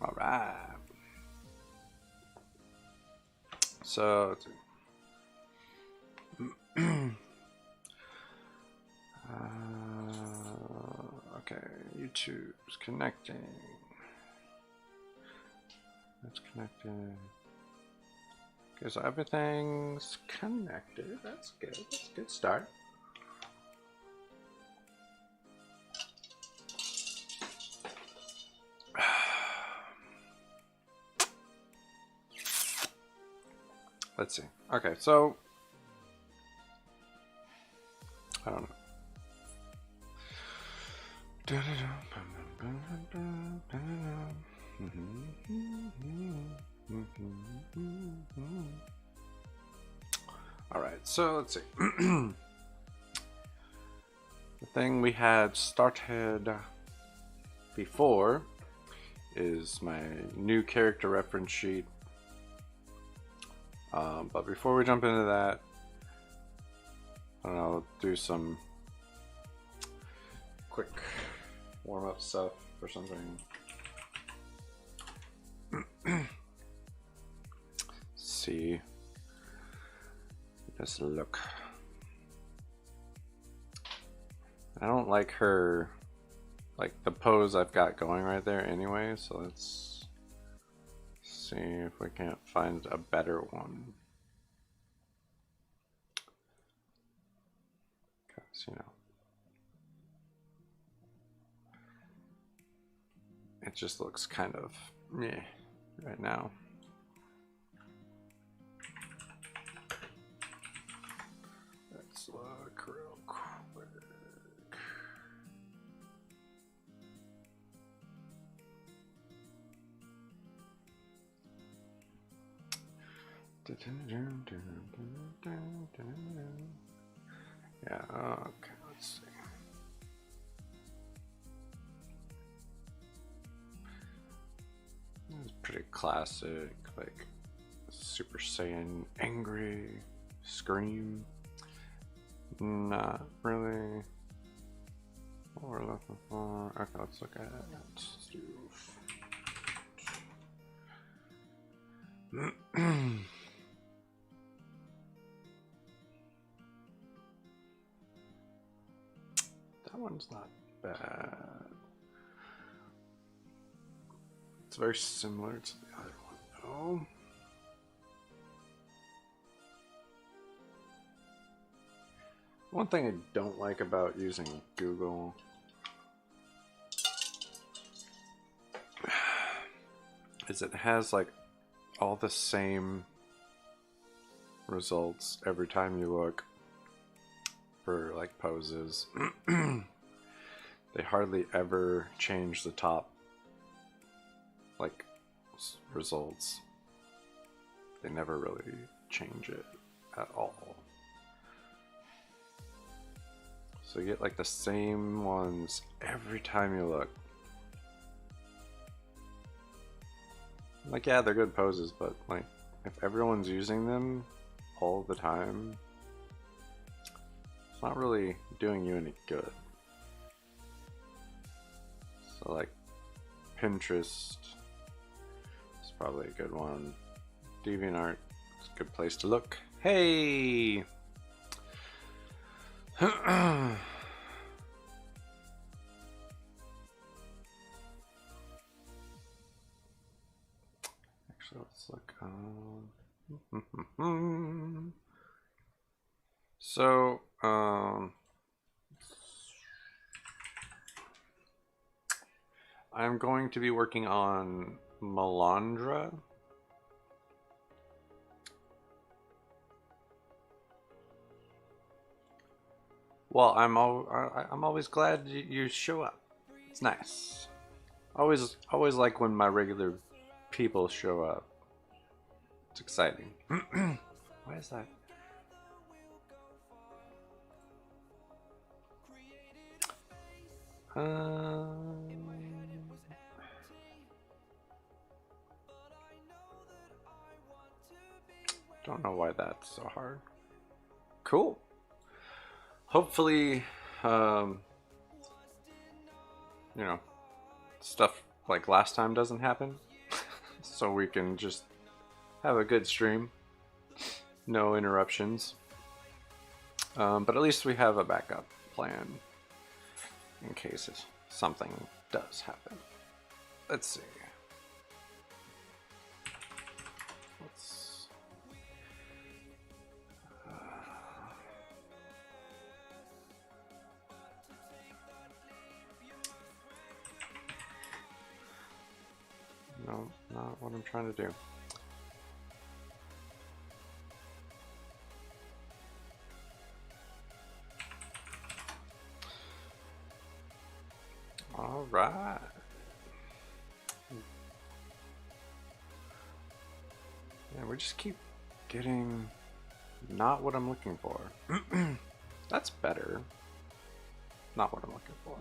All right. So, okay, YouTube's connecting. It's connected. Okay, so everything's connected. That's good. That's a good start. Let's see. Okay, so I don't know. All right, so let's see. The thing we had started before is my new character reference sheet. But before we jump into that, I don't know, do some quick warm-up stuff or something. See, just look. I don't like her, like the pose I've got going right there anyway, so let's see if we can't find a better one. Because, you know, it just looks kind of meh right now. Let's look real quick. Yeah, okay, let's see. It's pretty classic, like Super Saiyan angry scream. Not really what we're looking for. Okay, let's look at it. Let's do that one's not bad. It's very similar to the other one though. One thing I don't like about using Google is it has like all the same results every time you look for like poses. They hardly ever change the top like results. They never really change it at all. So you get like the same ones every time you look. Like, yeah, they're good poses, but like if everyone's using them all the time, it's not really doing you any good. So like Pinterest is probably a good one. DeviantArt is a good place to look. Hey! Actually, let's look. So, I'm going to be working on Melandra. Well, I'm always glad you show up. It's nice. Always like when my regular people show up. It's exciting. Why is that? Don't know why that's so hard. Cool. Hopefully, you know, stuff like last time doesn't happen. so we can just have a good stream, no interruptions. But at least we have a backup plan in case something does happen. Let's see. No, not what I'm trying to do. All right. Yeah, we just keep getting not what I'm looking for. That's better. Not what I'm looking for.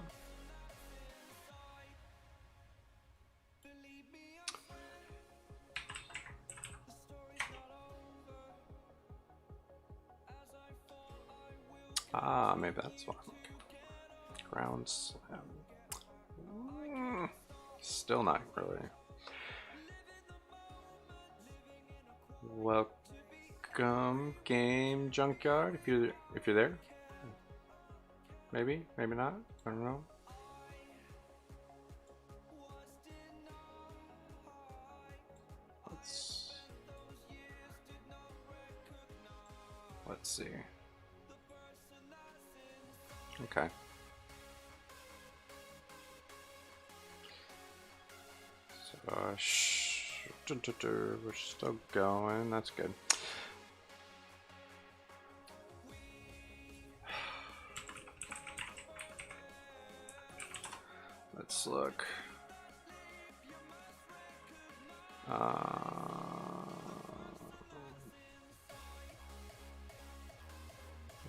Ah, maybe that's what I'm looking for. Ground slam. Still not really. Welcome, Game Junkyard. If you're there, maybe not. I don't know. Let's see. Okay. So, we're still going. That's good. Let's look.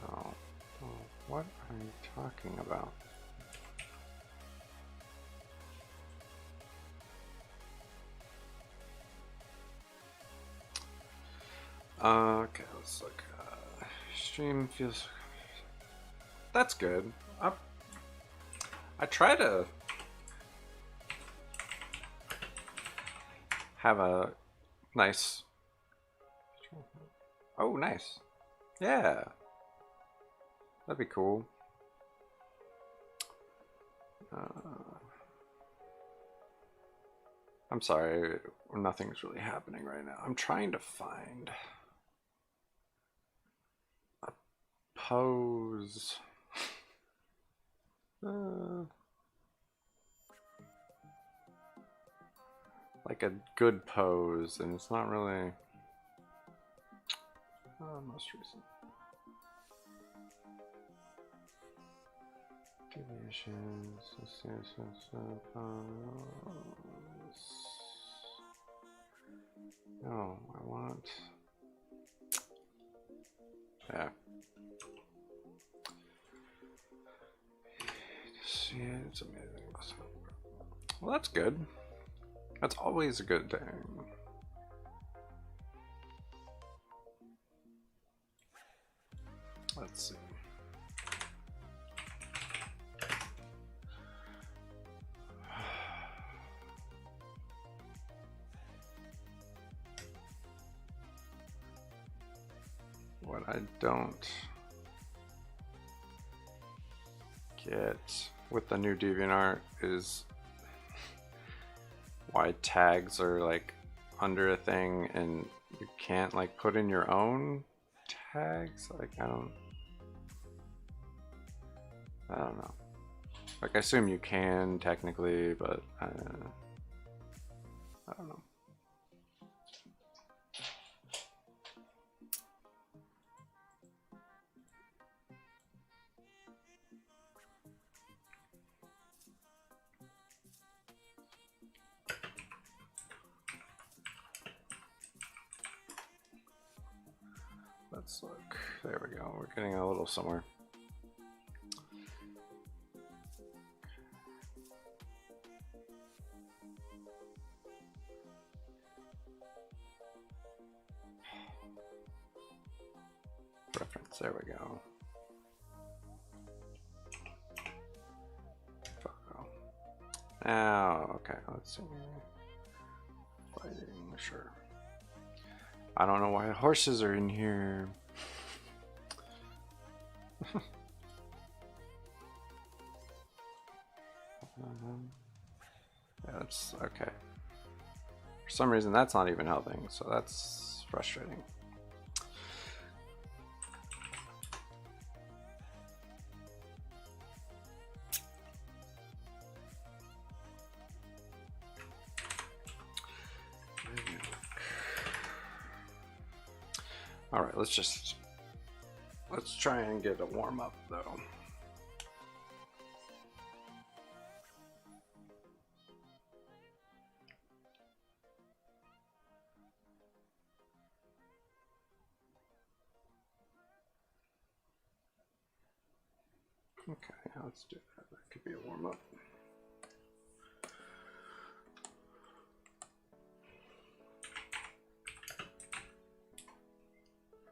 No. Oh, what are you talking about? Okay, let's look. Stream feels. That's good. I try to have a nice. Oh, nice. Yeah. That'd be cool. I'm sorry, nothing's really happening right now. I'm trying to find a pose. Like a good pose, and it's not really most recent. Deviations. No, I want. Yeah. See, it's amazing. Well, that's good. That's always a good thing. Let's see. What I don't get with the new DeviantArt is why tags are like under a thing and you can't like put in your own tags. Like I don't know. Like I assume you can technically, but I don't know. Let's look. There we go. We're getting a little somewhere. Reference. There we go. Now, okay. Let's see. Fighting, sure. I don't know why horses are in here. Yeah, that's okay. For some reason, that's not even helping, so that's frustrating. All right, let's try and get a warm up though. Okay, let's do that. That could be a warm up.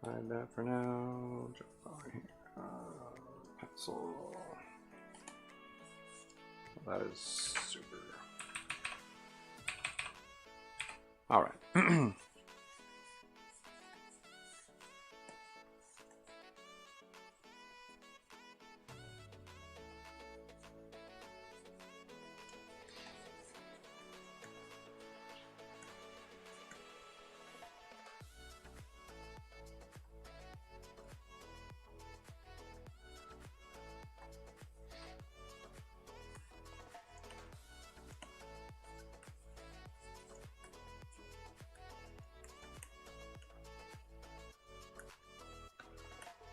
Hide that for now. Jump on here. Pencil. That is super. All right.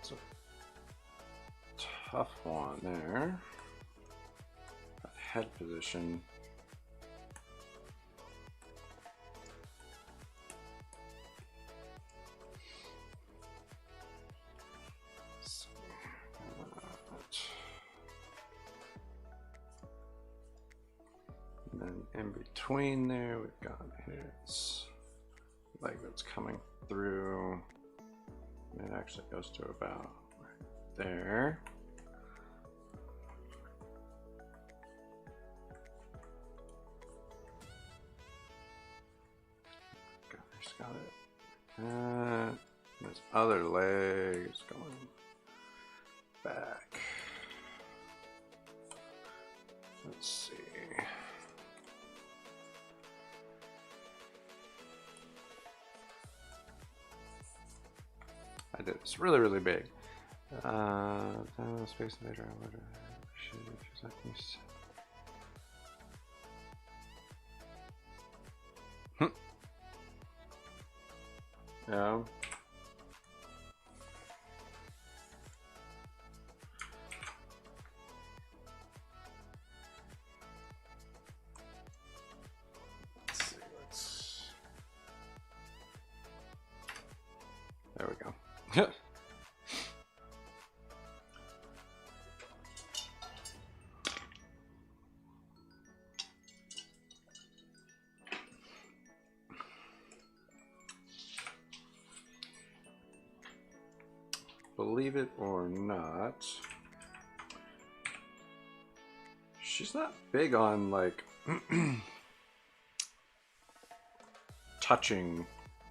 It's a tough one there. That head position. And then in between there, we've got his leg that's coming through. It actually goes to about right there. He's got it. His other leg is going back. Let's see. I did this really big. Space invader. Yeah. Let's see. There we go. Believe it or not, she's not big on like touching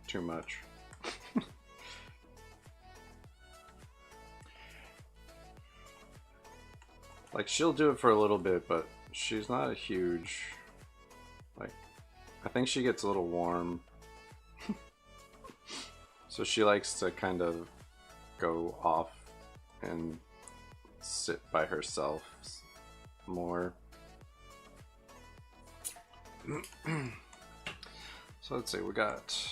too much. Like she'll do it for a little bit, but she's not a huge, like, I think she gets a little warm. So she likes to kind of go off and sit by herself more. So let's see, we got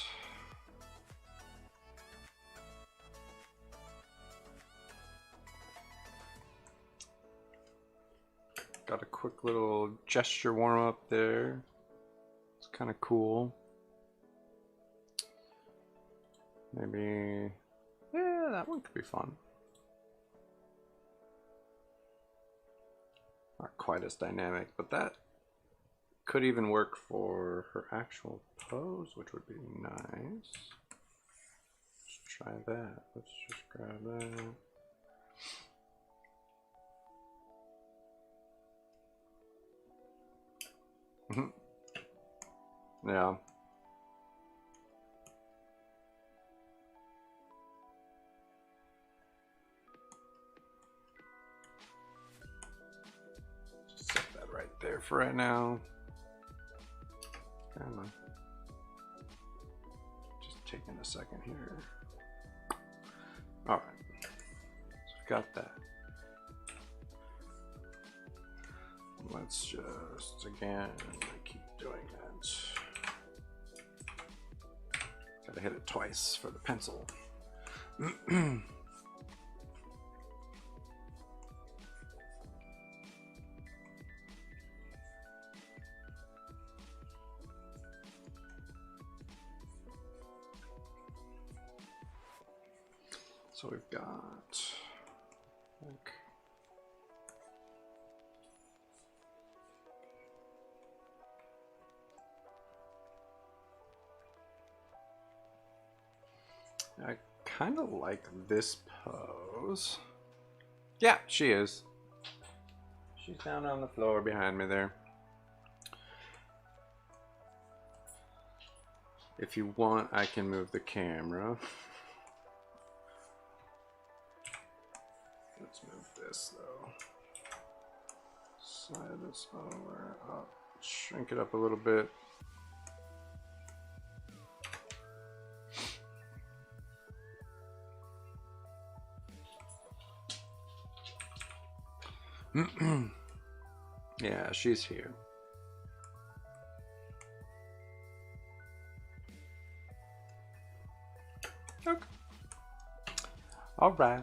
a quick little gesture warm up there. It's kind of cool. Maybe, yeah, that one could be fun. Not quite as dynamic, but that could even work for her actual pose, which would be nice. Let's try that. Let's just grab that. Yeah. it for right now. Come on. Just taking a second here. All right, so we've got that. Let's just again keep doing that. Gotta hit it twice for the pencil. So we've got like I kind of like this pose. Yeah, she is. She's down on the floor behind me there. If you want, I can move the camera. Let's move this though. Slide this over, up, shrink it up a little bit. Yeah, she's here. Okay. All right.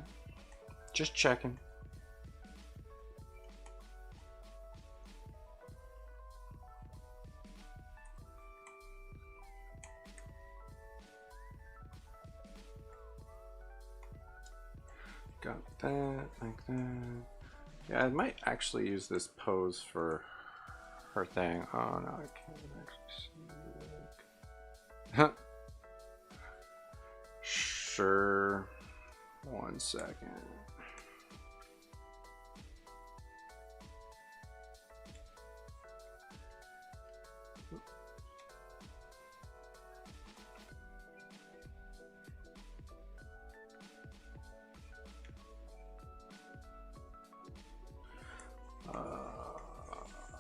Just checking. Got that, like that. Yeah, I might actually use this pose for her thing. Oh no, I can't actually see it. Sure. 1 second.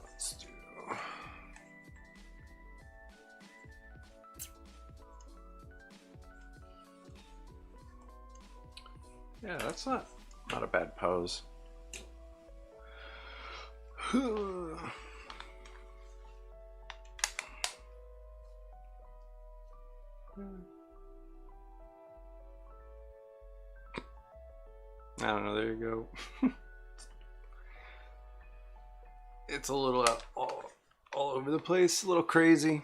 Let's do. Yeah, that's not a bad pose. I don't know, there you go. It's a little all over the place, a little crazy.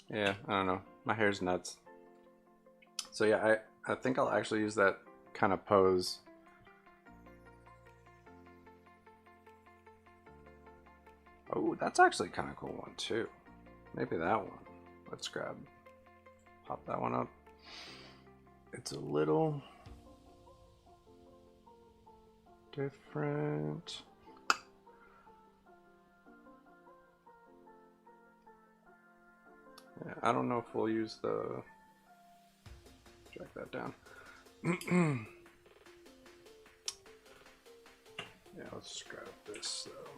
Yeah, I don't know. My hair's nuts. So yeah, I think I'll actually use that kind of pose. Oh, that's actually kind of cool one too. Maybe that one. Let's pop that one up. It's a little different. Yeah, I don't know if we'll use the, drag that down. Yeah, let's grab this though.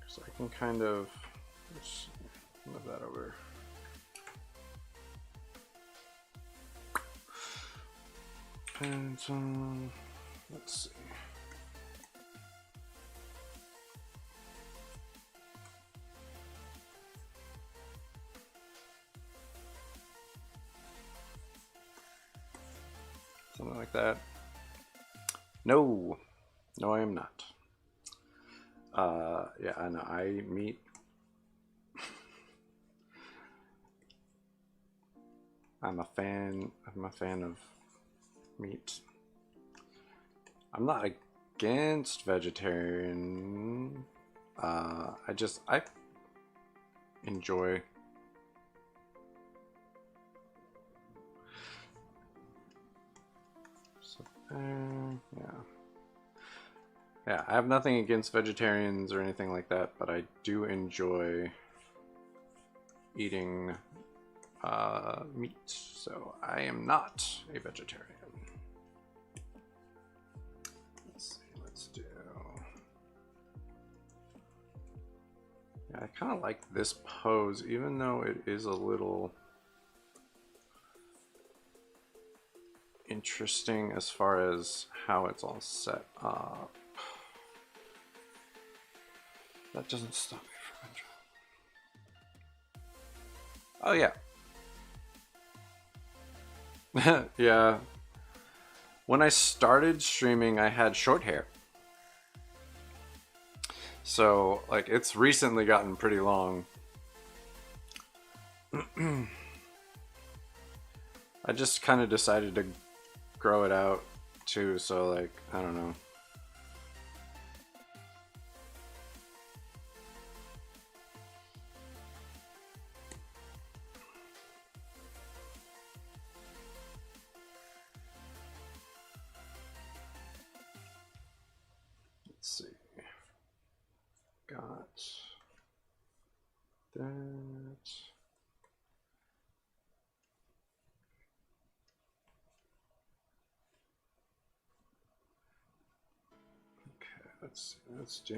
So I can kind of, let's move that over. And let's see. Something like that. No, I am not. Yeah, I know. I'm a fan of meat. I'm not against vegetarian. I enjoy. So, yeah. Yeah, I have nothing against vegetarians or anything like that, but I do enjoy eating meat, so I am not a vegetarian. Let's see, let's do... Yeah, I kind of like this pose, even though it is a little interesting as far as how it's all set up. That doesn't stop me from enjoying. Oh yeah. Yeah. When I started streaming, I had short hair. So, like, it's recently gotten pretty long. I just kind of decided to grow it out too, so like, I don't know. Let's see. Got that. Okay, let's see. Let's do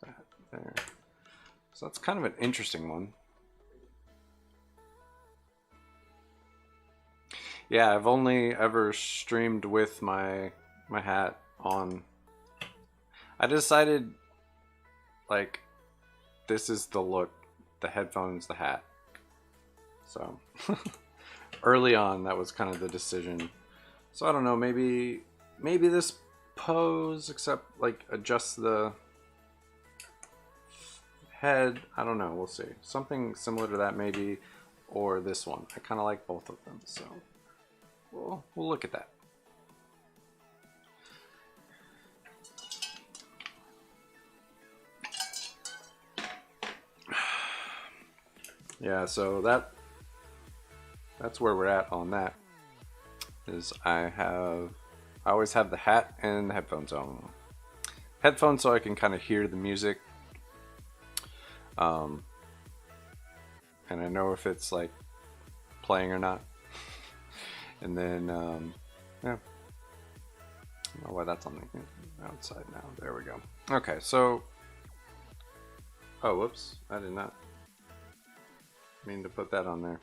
that there. So that's kind of an interesting one. Yeah, I've only ever streamed with my hat on. I decided, like, this is the look, the headphones, the hat. So early on, that was kind of the decision. So I don't know, maybe this pose, except like adjust the head. I don't know, we'll see. Something similar to that maybe, or this one. I kind of like both of them, so we'll look at that. Yeah, so that's where we're at on that. Is I always have the hat and the headphones on. Headphones so I can kind of hear the music. And I know if it's like playing or not. And then, yeah. I don't know why that's on the outside now. There we go. Okay, so. Oh, whoops. I did not mean to put that on there.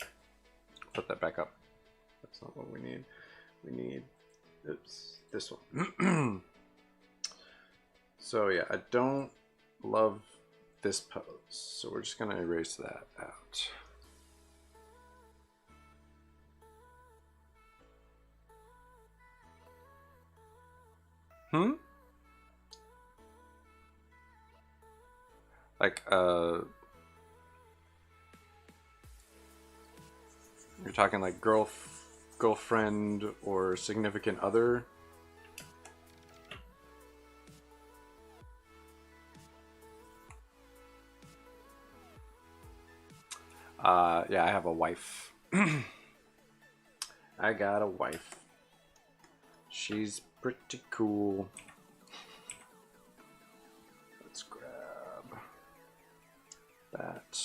Put that back up. That's not what we need. We need, oops, this one. So yeah, I don't love this pose. So we're just gonna erase that out. Like, you're talking like girlfriend or significant other? Yeah, I have a wife. I got a wife. She's pretty cool. Let's grab that.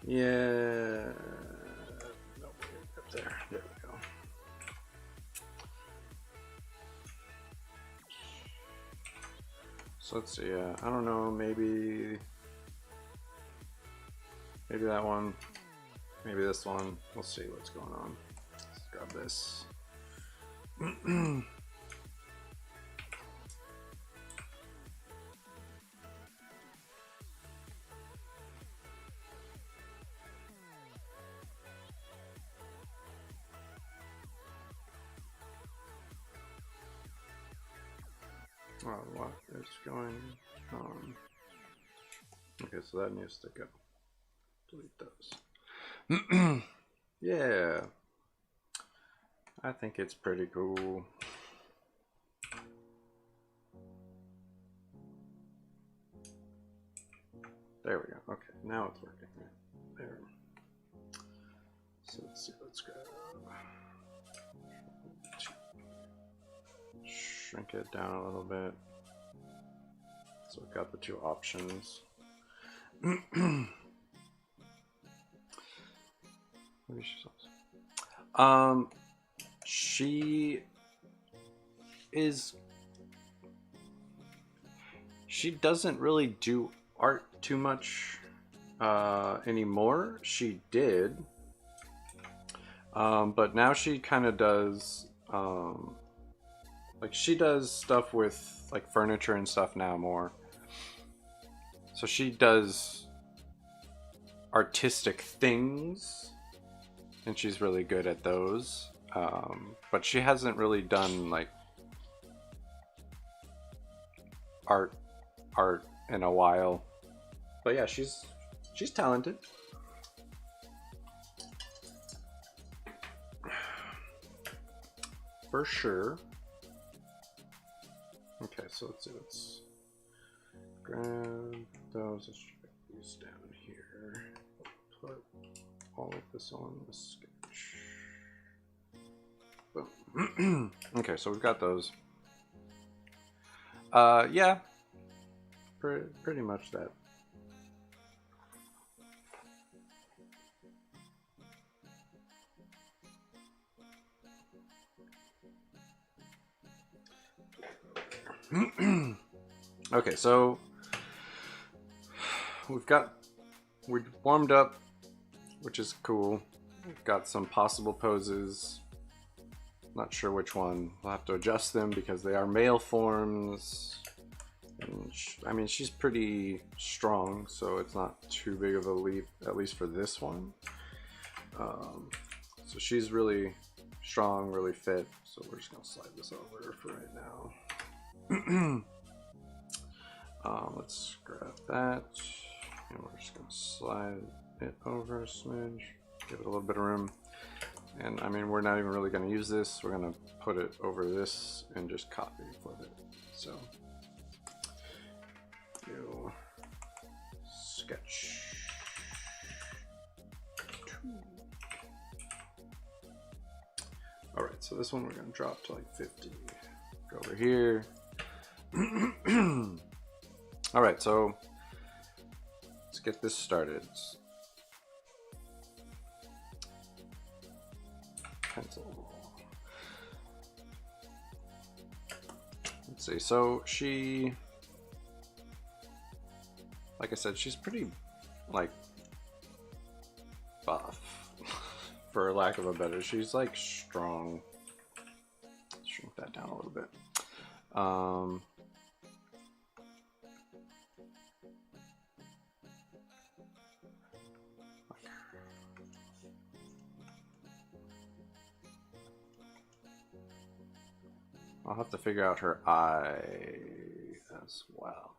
Yeah. No, up there. There we go. So let's see. I don't know. Maybe that one. Maybe this one. We'll see what's going on. Let's grab this. Oh, what is going on? Okay, so that needs to go. Delete those. Yeah. I think it's pretty cool. There we go. Okay, now it's working. There. So let's see. Let's grab. Shrink it down a little bit. So we've got the two options. Maybe she's she is. She doesn't really do art too much anymore. She did, but now she kind of does. Like she does stuff with like furniture and stuff now more. So she does artistic things, and she's really good at those. But she hasn't really done like art in a while. But yeah, she's talented. For sure. Okay, so let's see, let's grab those, let's drag these down here, put all of this on the sketch. Boom. Okay, so we've got those. Yeah, pretty much that. Okay, so we're warmed up, which is cool. We've got some possible poses. Not sure which one. We'll have to adjust them because they are male forms. And I mean, she's pretty strong, so it's not too big of a leap, at least for this one. So she's really strong, really fit. So we're just gonna slide this over for right now. Let's grab that, and we're just gonna slide it over a smidge, give it a little bit of room. And I mean, we're not even really gonna use this. We're gonna put it over this and just copy and flip it. So, new sketch 2. All right, so this one we're gonna drop to like 50. Go over here. All right, so let's get this started. Pencil. Let's see. So she, like I said, she's pretty like buff, for lack of a better. She's like strong. Let's shrink that down a little bit. I'll have to figure out her eye as well,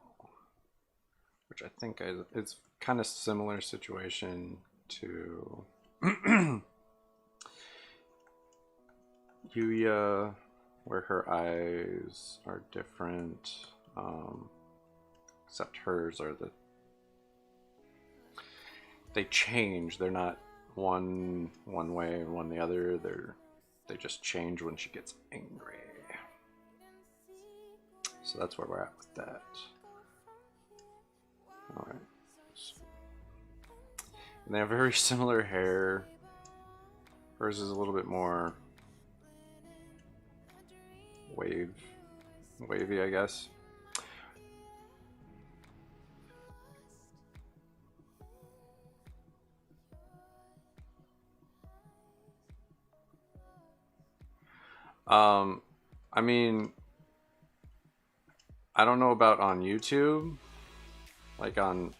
which I think it's kind of similar situation to Yuya, where her eyes are different, except hers are they change. They're not one way and one the other. They just change when she gets angry. So that's where we're at with that. All right. And they have very similar hair. Hers is a little bit more wavy, I guess. I mean, I don't know about on YouTube. Like on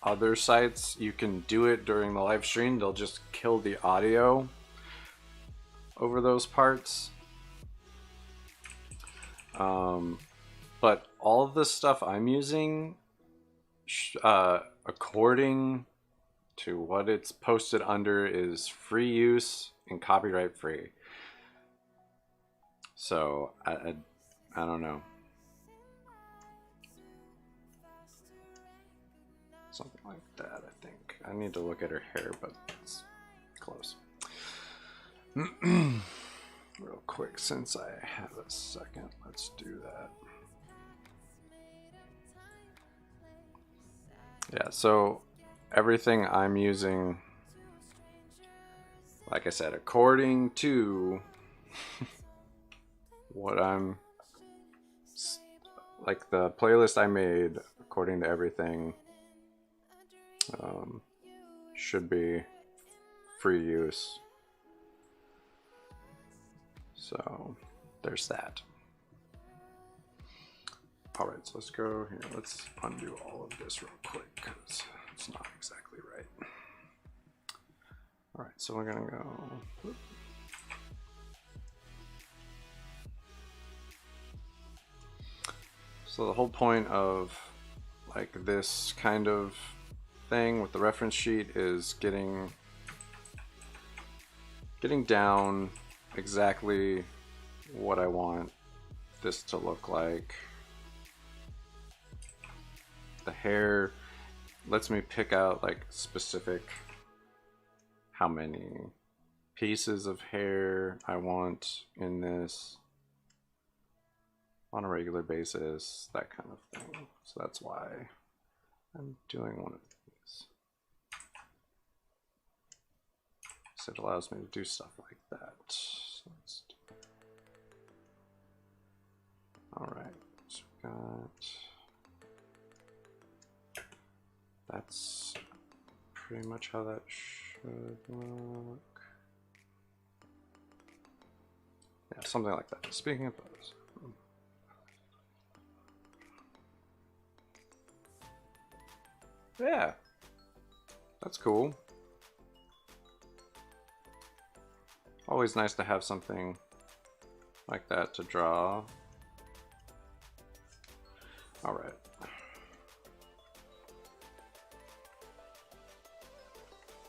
other sites, you can do it during the live stream. They'll just kill the audio over those parts. But all of the stuff I'm using, according to what it's posted under, is free use and copyright free. So I don't know. Something like that, I think. I need to look at her hair, but it's close. Real quick, since I have a second, let's do that. Yeah, so everything I'm using, like I said, according to what I'm, like the playlist I made, according to everything, should be free use. So there's that. All right, so let's go here. Let's undo all of this real quick because it's not exactly right. All right, so we're gonna go. Whoop. So the whole point of like this kind of thing with the reference sheet is getting down exactly what I want this to look like. The hair lets me pick out like specific how many pieces of hair I want in this on a regular basis, that kind of thing. So that's why I'm doing one of these. So it allows me to do stuff like that. So let's do that. All right, so we got, that's pretty much how that should look. Yeah, something like that. Speaking of those. Yeah, that's cool. Always nice to have something like that to draw. All right.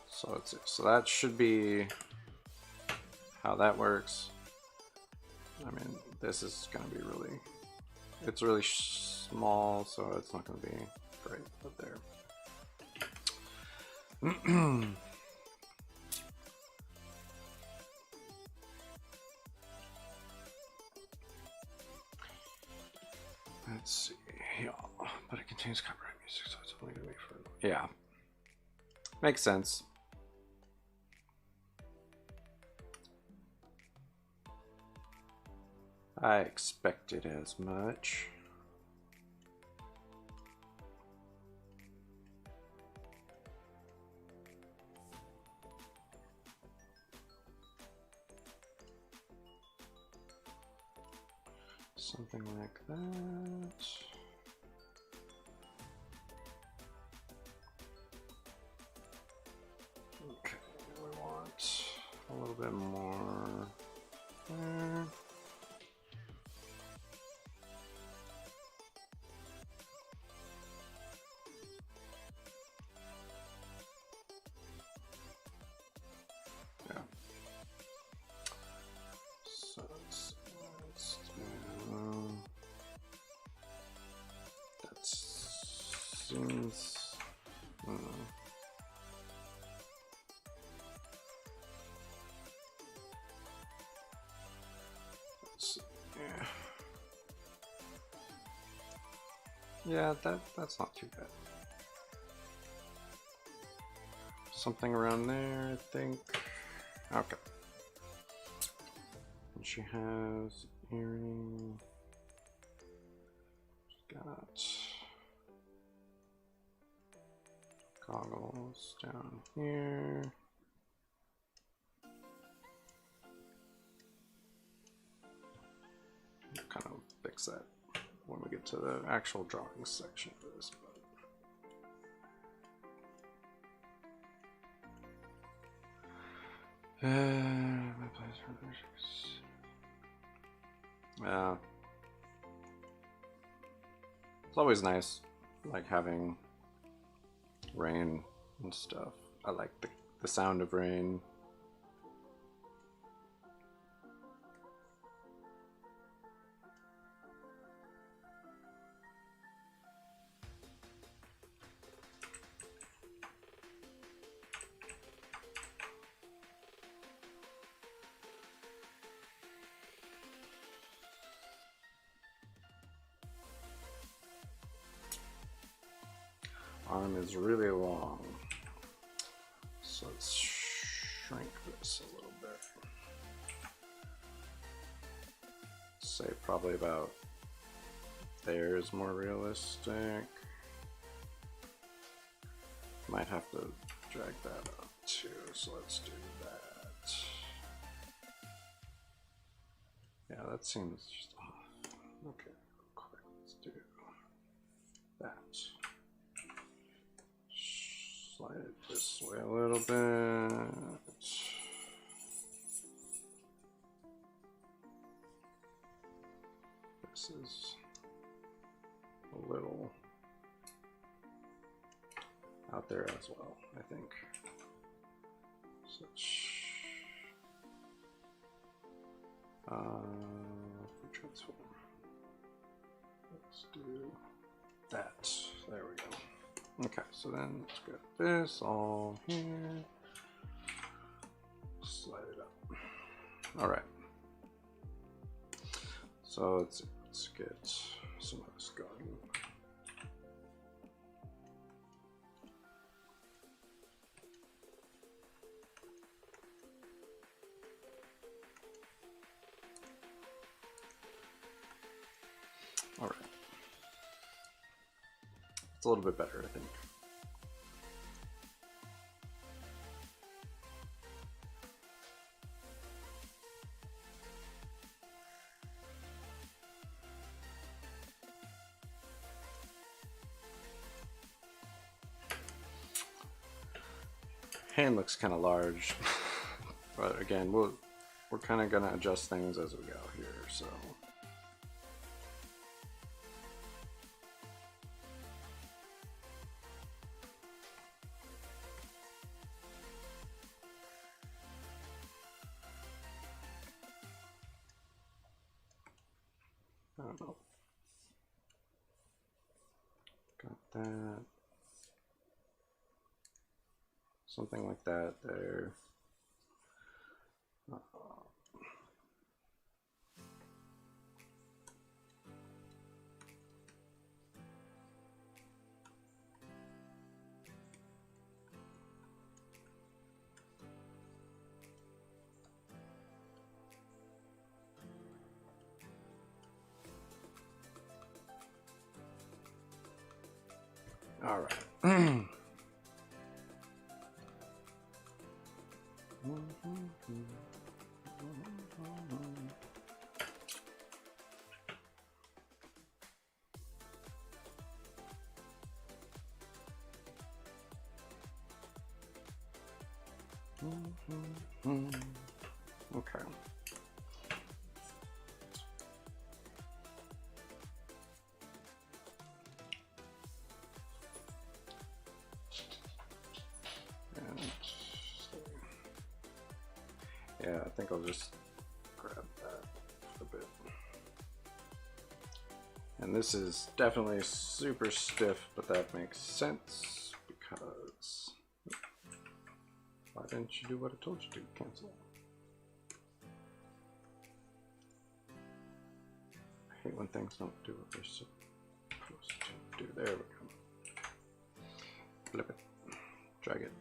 So let's see. So that should be how that works. I mean, this is gonna be really, it's really small, so it's not gonna be great, but there. Let's see, yeah, but it contains copyright music, so it's only gonna be for, yeah, makes sense. I expected as much. Something like that. Okay, we want a little bit more there. Yeah. So let's do, that seems, yeah, that's not too bad. Something around there, I think. Okay. And she has earring. She's got goggles down here. Kind of fix that when we get to the actual drawing section for this. My place for it's always nice, like having rain and stuff. I like the sound of rain. arm is really long. So let's shrink this a little bit. Say probably about there is more realistic. Might have to drag that up too, so let's do that. Yeah, that seems just off. Okay, real quick, let's do that. Slide it this way a little bit. This is a little out there as well, I think. So, transform. Let's do that. There we go. Okay, so then let's get this all here. Slide it up. All right. So let's get some of this going. All right. It's a little bit better, I think. Hand looks kind of large, but again, we're kind of gonna adjust things as we go here, so. I don't know. Got that. Something like that there. All right. Okay. Yeah, I think I'll just grab that a bit. And this is definitely super stiff, but that makes sense because why didn't you do what I told you to? Cancel. I hate when things don't do what they're supposed to do. There we go. Flip it. Drag it.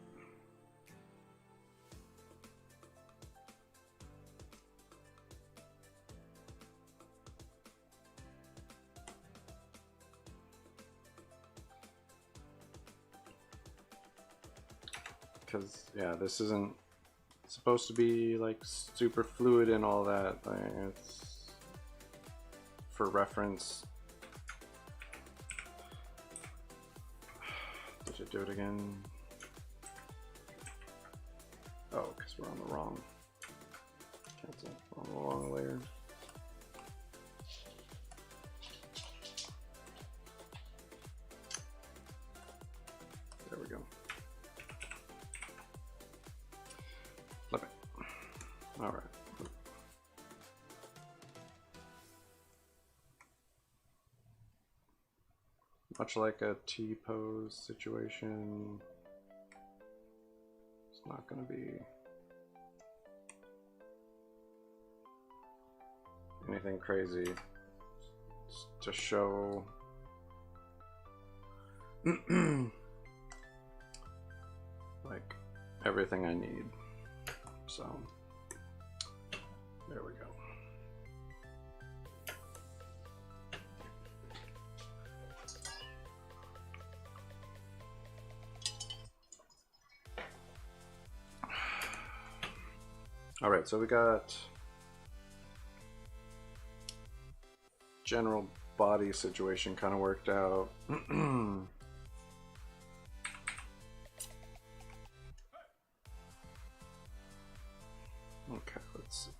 Because yeah, this isn't supposed to be like super fluid and all that. Like, it's for reference. Did it do it again? Oh, because we're on the wrong. Cancel. We're on the wrong layer. There we go. Flip it. All right. Much like a T-pose situation, it's not going to be anything crazy. It's to show everything I need. So there we go. All right, so we got general body situation kind of worked out. Okay, let's see.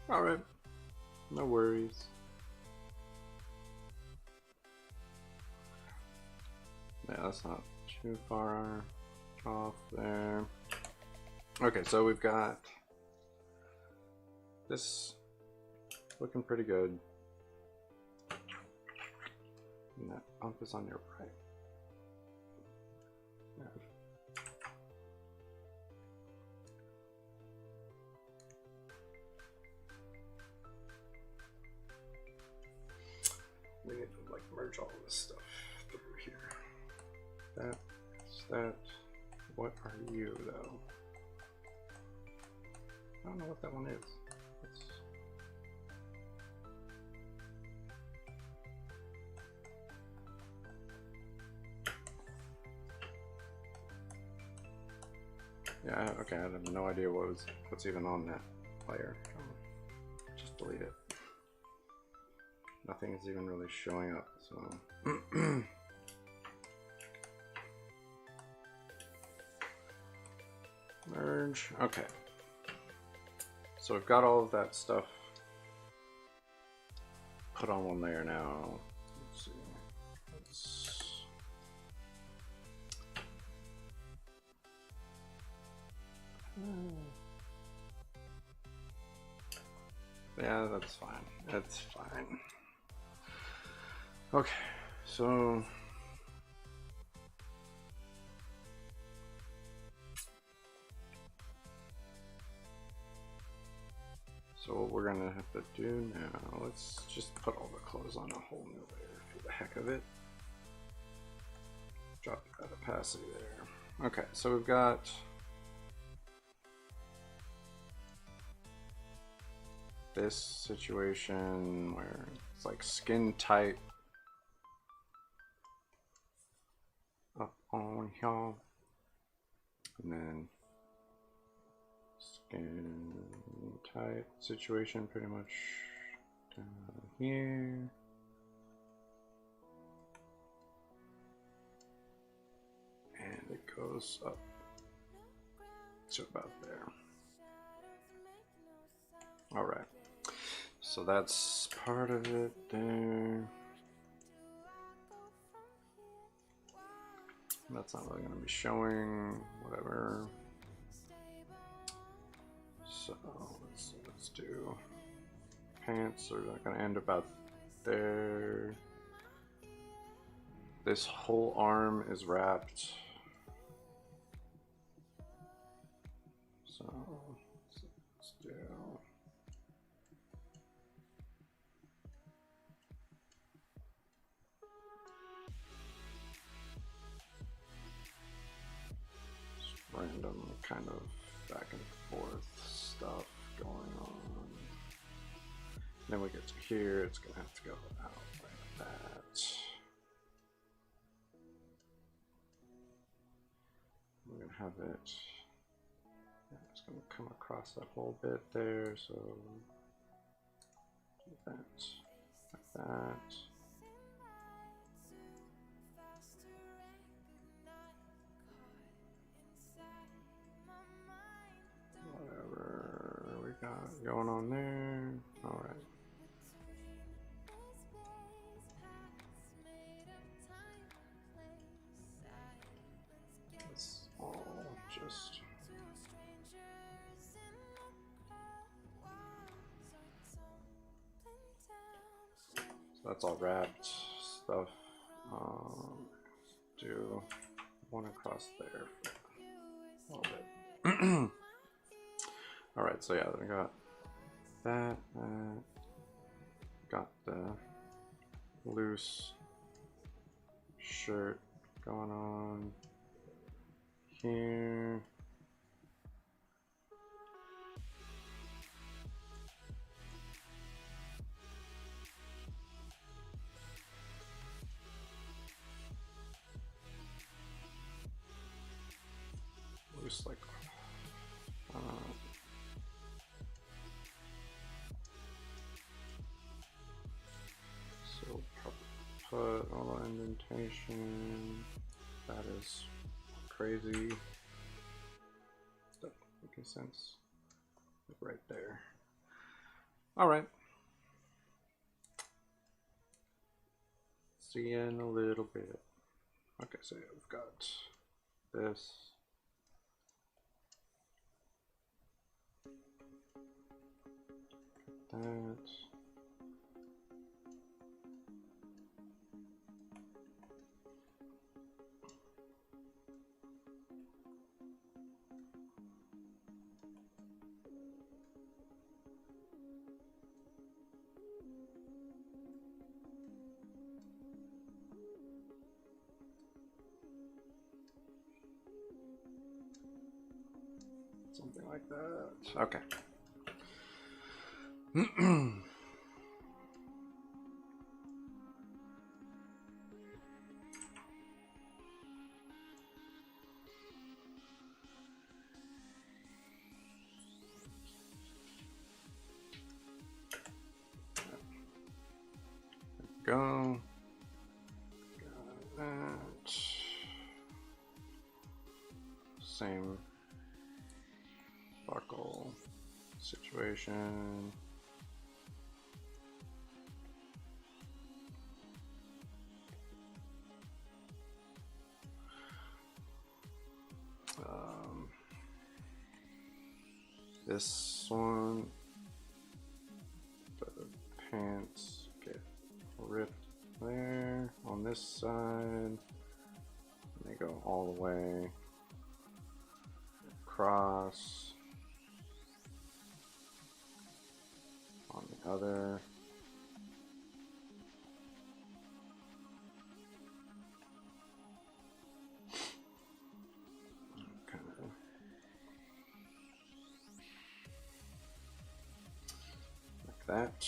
All right, no worries. Yeah, that's not too far off there. Okay, so we've got this looking pretty good. And that bump is on your right. Yeah. We need to like merge all this stuff through here. That's that. What are you though? I don't know what that one is. Yeah, okay, I have no idea what's even on that layer. Just delete it. Nothing is even really showing up, so. Merge, okay. So we've got all of that stuff put on one layer now. Let's see. Yeah, that's fine. That's fine. Okay, so what we're gonna have to do now, let's just put all the clothes on a whole new layer for the heck of it. Drop that opacity there. Okay, so we've got this situation where it's like skin tight up on here, and then skin tight situation pretty much down here. And it goes up to about there. All right. So that's part of it there. That's not really going to be showing, whatever. So let's do pants. So they're going to end about there. This whole arm is wrapped. So let's do. Random kind of back and forth stuff going on. Then we get to here, it's gonna have to go out like that. We're gonna have it, yeah, it's gonna come across that whole bit there, so do that, like that. Whatever we got going on there. All right. It's all just. So that's all wrapped stuff. Do one across there for a little bit. Alright, so yeah, I got that. Got the loose shirt going on here. Loose, like, so probably put all the indentation. That is crazy. That making sense. Right there. All right. See you in a little bit. Okay, so yeah, we've got this. That. Something like that. Okay. Go. Got that. Same buckle situation. This one, the pants get ripped there on this side, and they go all the way across on the other. Kind of like that.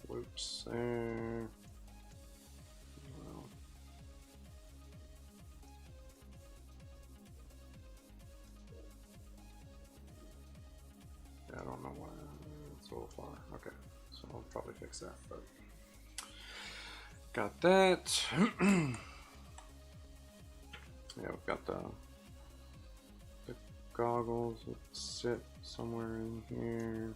Whoops there. Well, yeah, I don't know why it's a little far. Okay, so I'll probably fix that, but got that. Yeah, we've got the goggles that sit somewhere in here.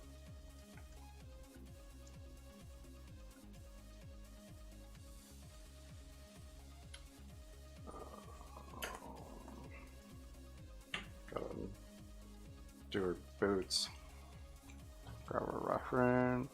Do her boots. Grab a reference.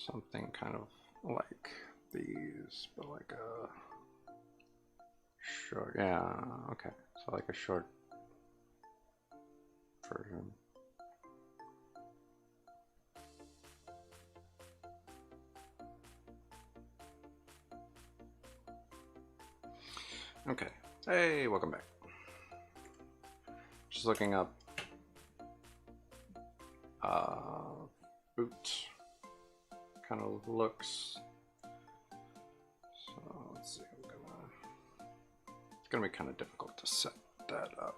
Something kind of like these, but like a short, yeah, okay, so like a short version. Okay, hey, welcome back. Just looking up boot kind of looks. So let's see, it's gonna be kind of difficult to set that up.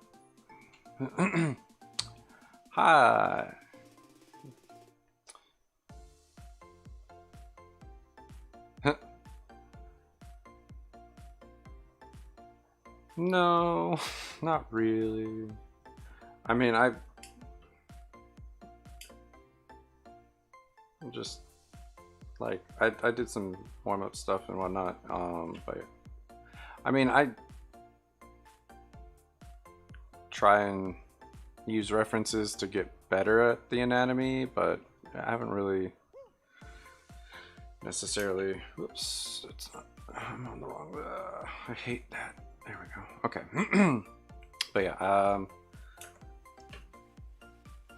Hi. No, not really. I mean, I just like I did some warm-up stuff and whatnot. But I mean, I try and use references to get better at the anatomy, but I haven't really necessarily. Whoops, it's not. I'm on the wrong. I hate that. There we go. Okay. But yeah, I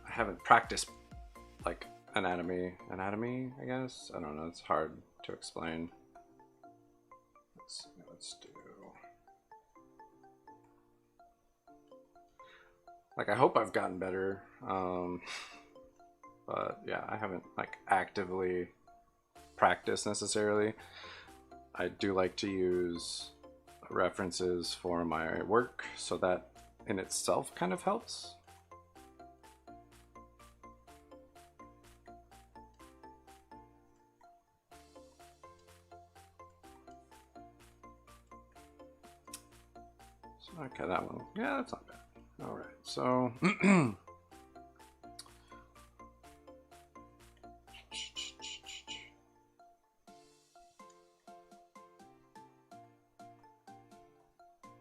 haven't practiced like anatomy, I guess. I don't know. It's hard to explain. Let's do. Like, I hope I've gotten better, but yeah, I haven't like actively practiced necessarily. I do like to use references for my work, so that in itself kind of helps. So, okay, that one. Yeah, that's not bad. All right, so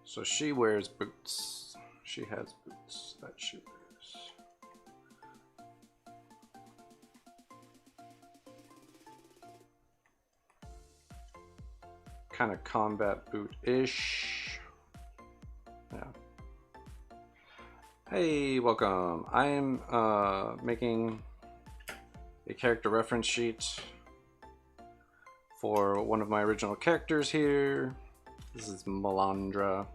so she wears boots. She has boots that she wears. Kind of combat boot-ish. Yeah. Hey, welcome. I am making a character reference sheet for one of my original characters here. This is Melandra.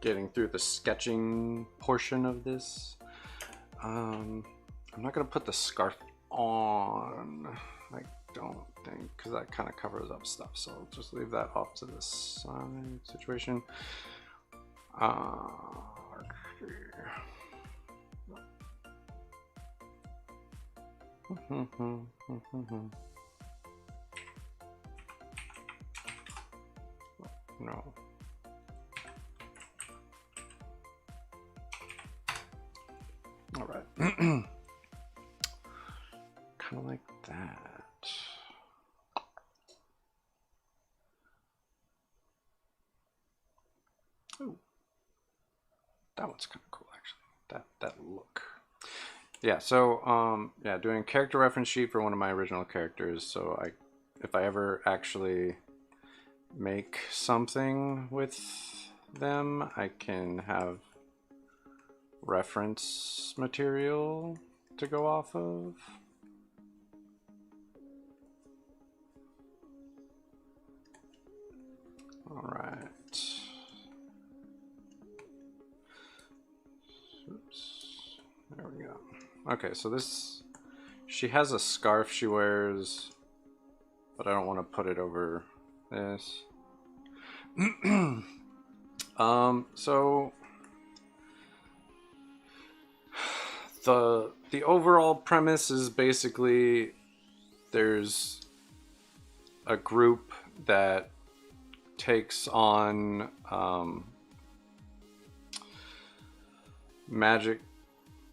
Getting through the sketching portion of this. I'm not gonna put the scarf on. I don't think, because that kind of covers up stuff. So I'll just leave that off to the side situation. No. All right. Kind of like that. Oh, that one's kind of cool, actually. That look. Yeah. So, yeah, doing character reference sheet for one of my original characters. So if I ever actually make something with them, I can have reference material to go off of. All right. Oops. There we go. Okay, so she has a scarf she wears, but I don't want to put it over this. So the overall premise is basically there's a group that takes on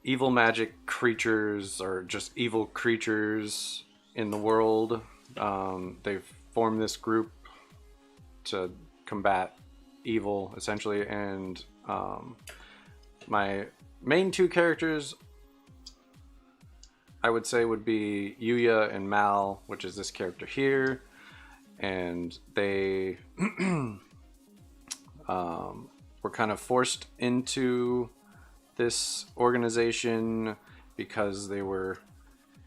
evil magic creatures, or just evil creatures in the world. They've formed this group to combat evil, essentially, and my main two characters, I would say, would be Yuya and Mal, which is this character here, and they were kind of forced into this organization because they were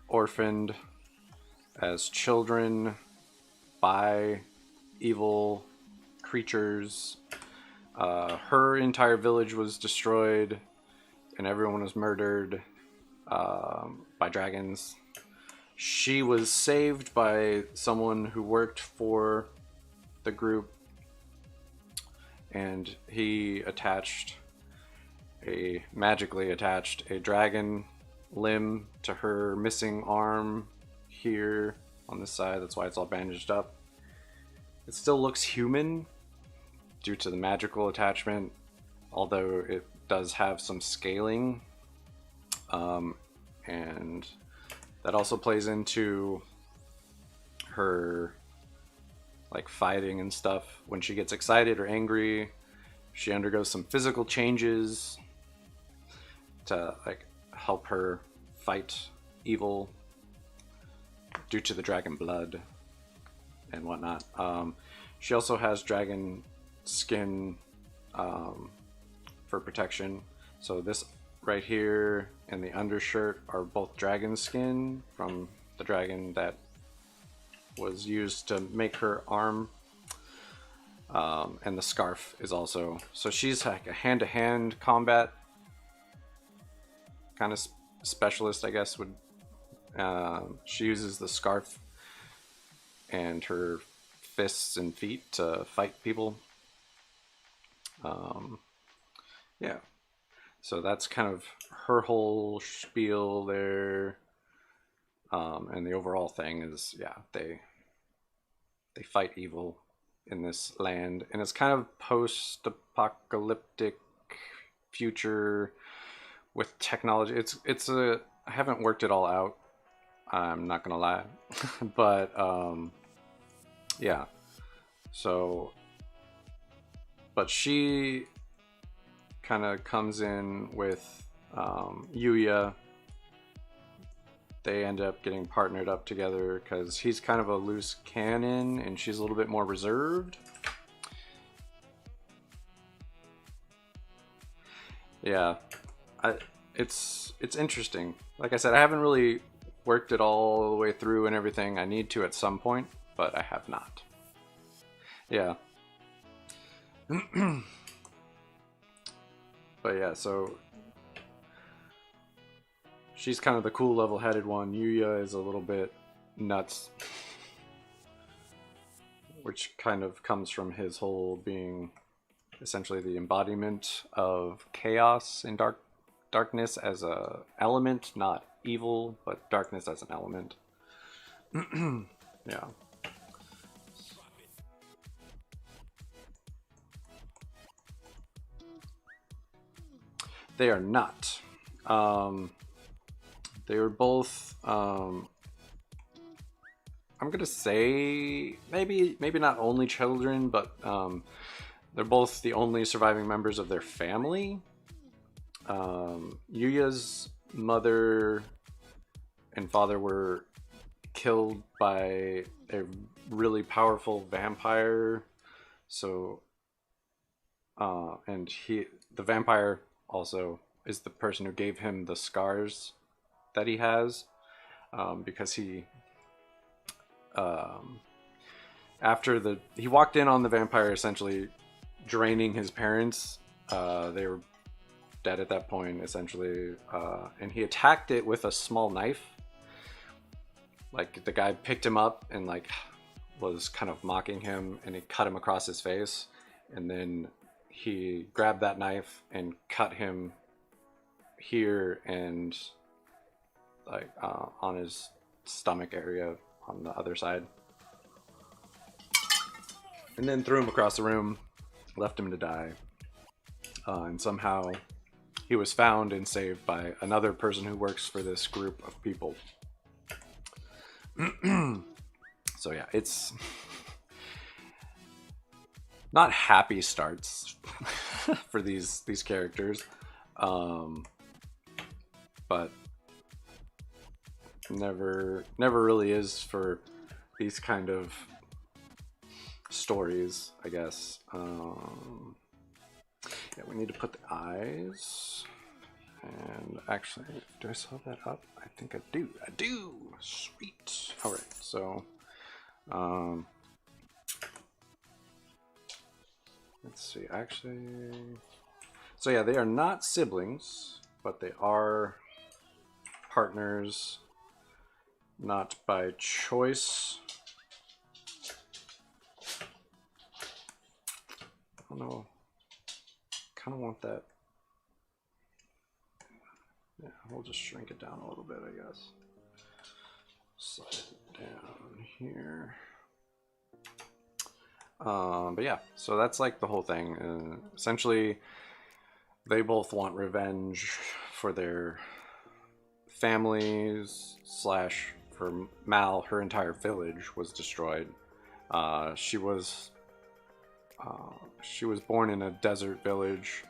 orphaned as children by evil creatures. Her entire village was destroyed and everyone was murdered by dragons. She was saved by someone who worked for the group, and he magically attached a dragon limb to her missing arm here on this side. That's why it's all bandaged up. It still looks human due to the magical attachment, although it does have some scaling, and that also plays into her like fighting and stuff. When she gets excited or angry, she undergoes some physical changes to like help her fight evil due to the dragon blood and whatnot. She also has dragon skin for protection. So this right here and the undershirt are both dragon skin from the dragon that was used to make her arm. And the scarf is also, so she's like a hand-to-hand combat kind of specialist, I guess. Would she uses the scarf and her fists and feet to fight people. Yeah, so that's kind of her whole spiel there. And the overall thing is, yeah, they fight evil in this land, and it's kind of post-apocalyptic future with technology. It's a, I haven't worked it all out, I'm not gonna lie, but yeah. So, but she kind of comes in with Yuya. They end up getting partnered up together because he's kind of a loose cannon and she's a little bit more reserved. Yeah, it's interesting. Like I said, I haven't really worked it all the way through and everything. I need to at some point, but I have not. Yeah. But yeah, so she's kind of the cool, level-headed one. Yuya is a little bit nuts, which kind of comes from his whole being essentially the embodiment of chaos and darkness as a element, not evil, but darkness as an element. Yeah. They are not. They were both, I'm gonna say maybe not only children, but they're both the only surviving members of their family. Yuya's mother and father were killed by a really powerful vampire. So, and the vampire also is the person who gave him the scars that he has, because he after he walked in on the vampire essentially draining his parents. They were dead at that point essentially, and he attacked it with a small knife. Like the guy picked him up and like was kind of mocking him, and he cut him across his face, and then he grabbed that knife and cut him here and like on his stomach area on the other side, and then threw him across the room, left him to die. And somehow he was found and saved by another person who works for this group of people. So yeah, it's not happy starts for these characters, but never really is for these kind of stories, I guess. Yeah, we need to put the eyes. And actually, do I still have that up? I think I do. I do! Sweet! Alright, so let's see, actually. So yeah, they are not siblings, but they are partners, not by choice. I don't know. kind of want that. Yeah, we'll just shrink it down a little bit, I guess. Slide it down here. But yeah, so that's like the whole thing. Essentially, they both want revenge for their families, slash for Mal, her entire village was destroyed. She was born in a desert village,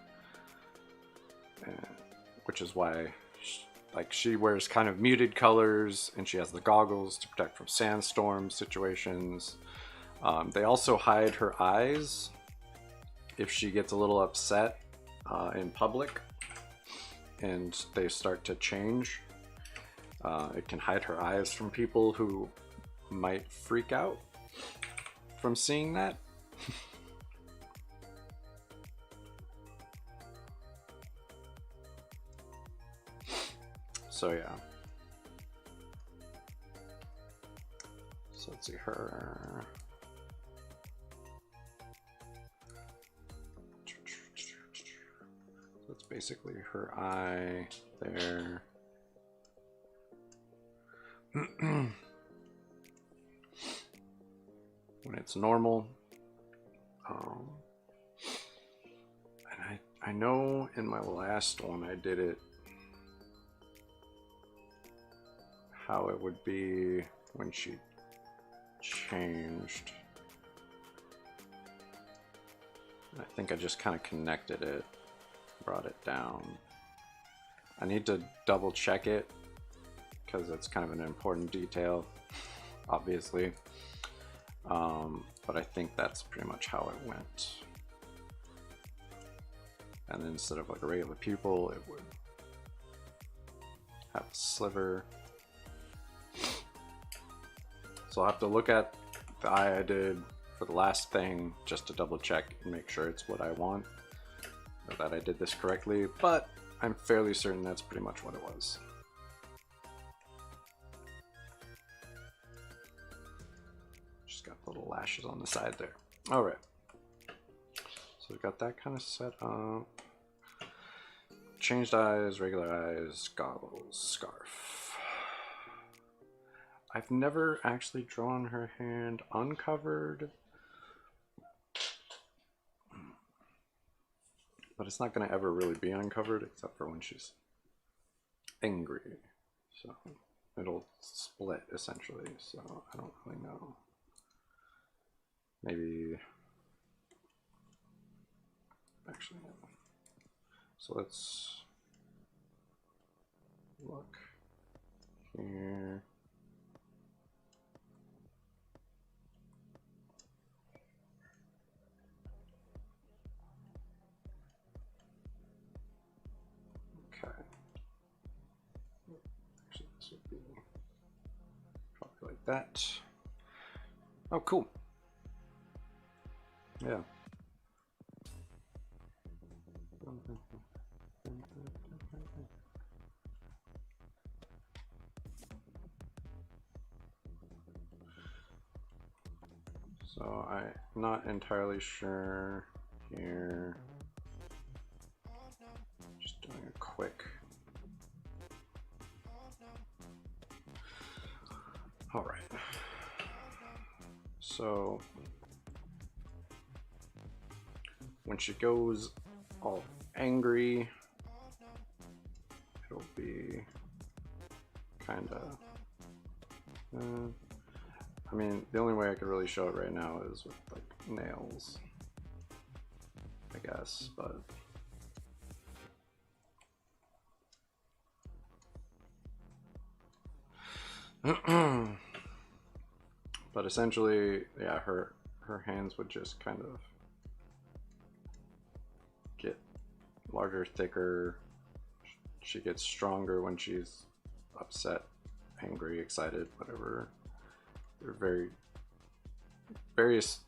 which is why she wears kind of muted colors, and she has the goggles to protect from sandstorm situations. They also hide her eyes if she gets a little upset in public and they start to change. It can hide her eyes from people who might freak out from seeing that. So yeah. So let's see her. That's basically her eye there. When it's normal. And I know in my last one I did it how it would be when she changed. I think I just kind of connected it, brought it down. I need to double check it because it's kind of an important detail, obviously. But I think that's pretty much how it went. And then instead of like a regular pupil, it would have a sliver. So I'll have to look at the eye I did for the last thing just to double check and make sure it's what I want, or that I did this correctly, but I'm fairly certain that's pretty much what it was. Just got little lashes on the side there. All right. So we got that kind of set up. Changed eyes, regular eyes, goggles, scarf. I've never actually drawn her hand uncovered, but it's not going to ever really be uncovered except for when she's angry. So it'll split essentially. So I don't really know. Maybe actually, no. So let's look here. Actually, this would be probably like that. Oh, cool. Yeah. So I'm not entirely sure here. Just doing a quick. All right. So when she goes all angry, it'll be kind of. I mean, the only way I could really show it right now is with like nails, I guess, but. But essentially, yeah, her hands would just kind of get larger, thicker. She gets stronger when she's upset, angry, excited, whatever. They're various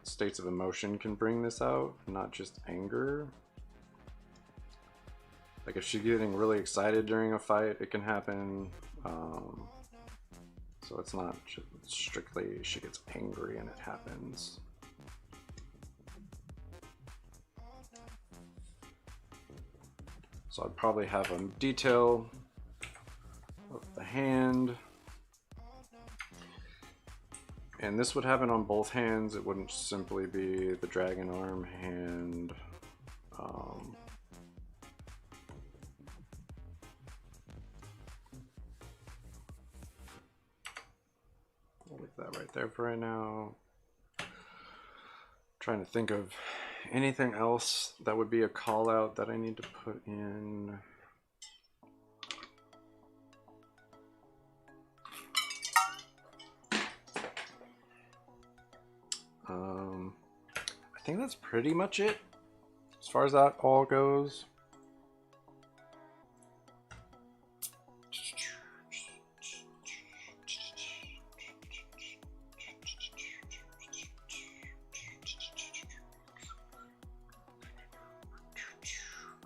states of emotion can bring this out, not just anger. Like if she's getting really excited during a fight, it can happen. So it's not strictly she gets angry and it happens. So I'd probably have a detail of the hand. And this would happen on both hands. It wouldn't simply be the dragon arm hand. I'll leave that right there for right now. Trying to think of anything else that would be a call out that I need to put in. I think that's pretty much it as far as that all goes.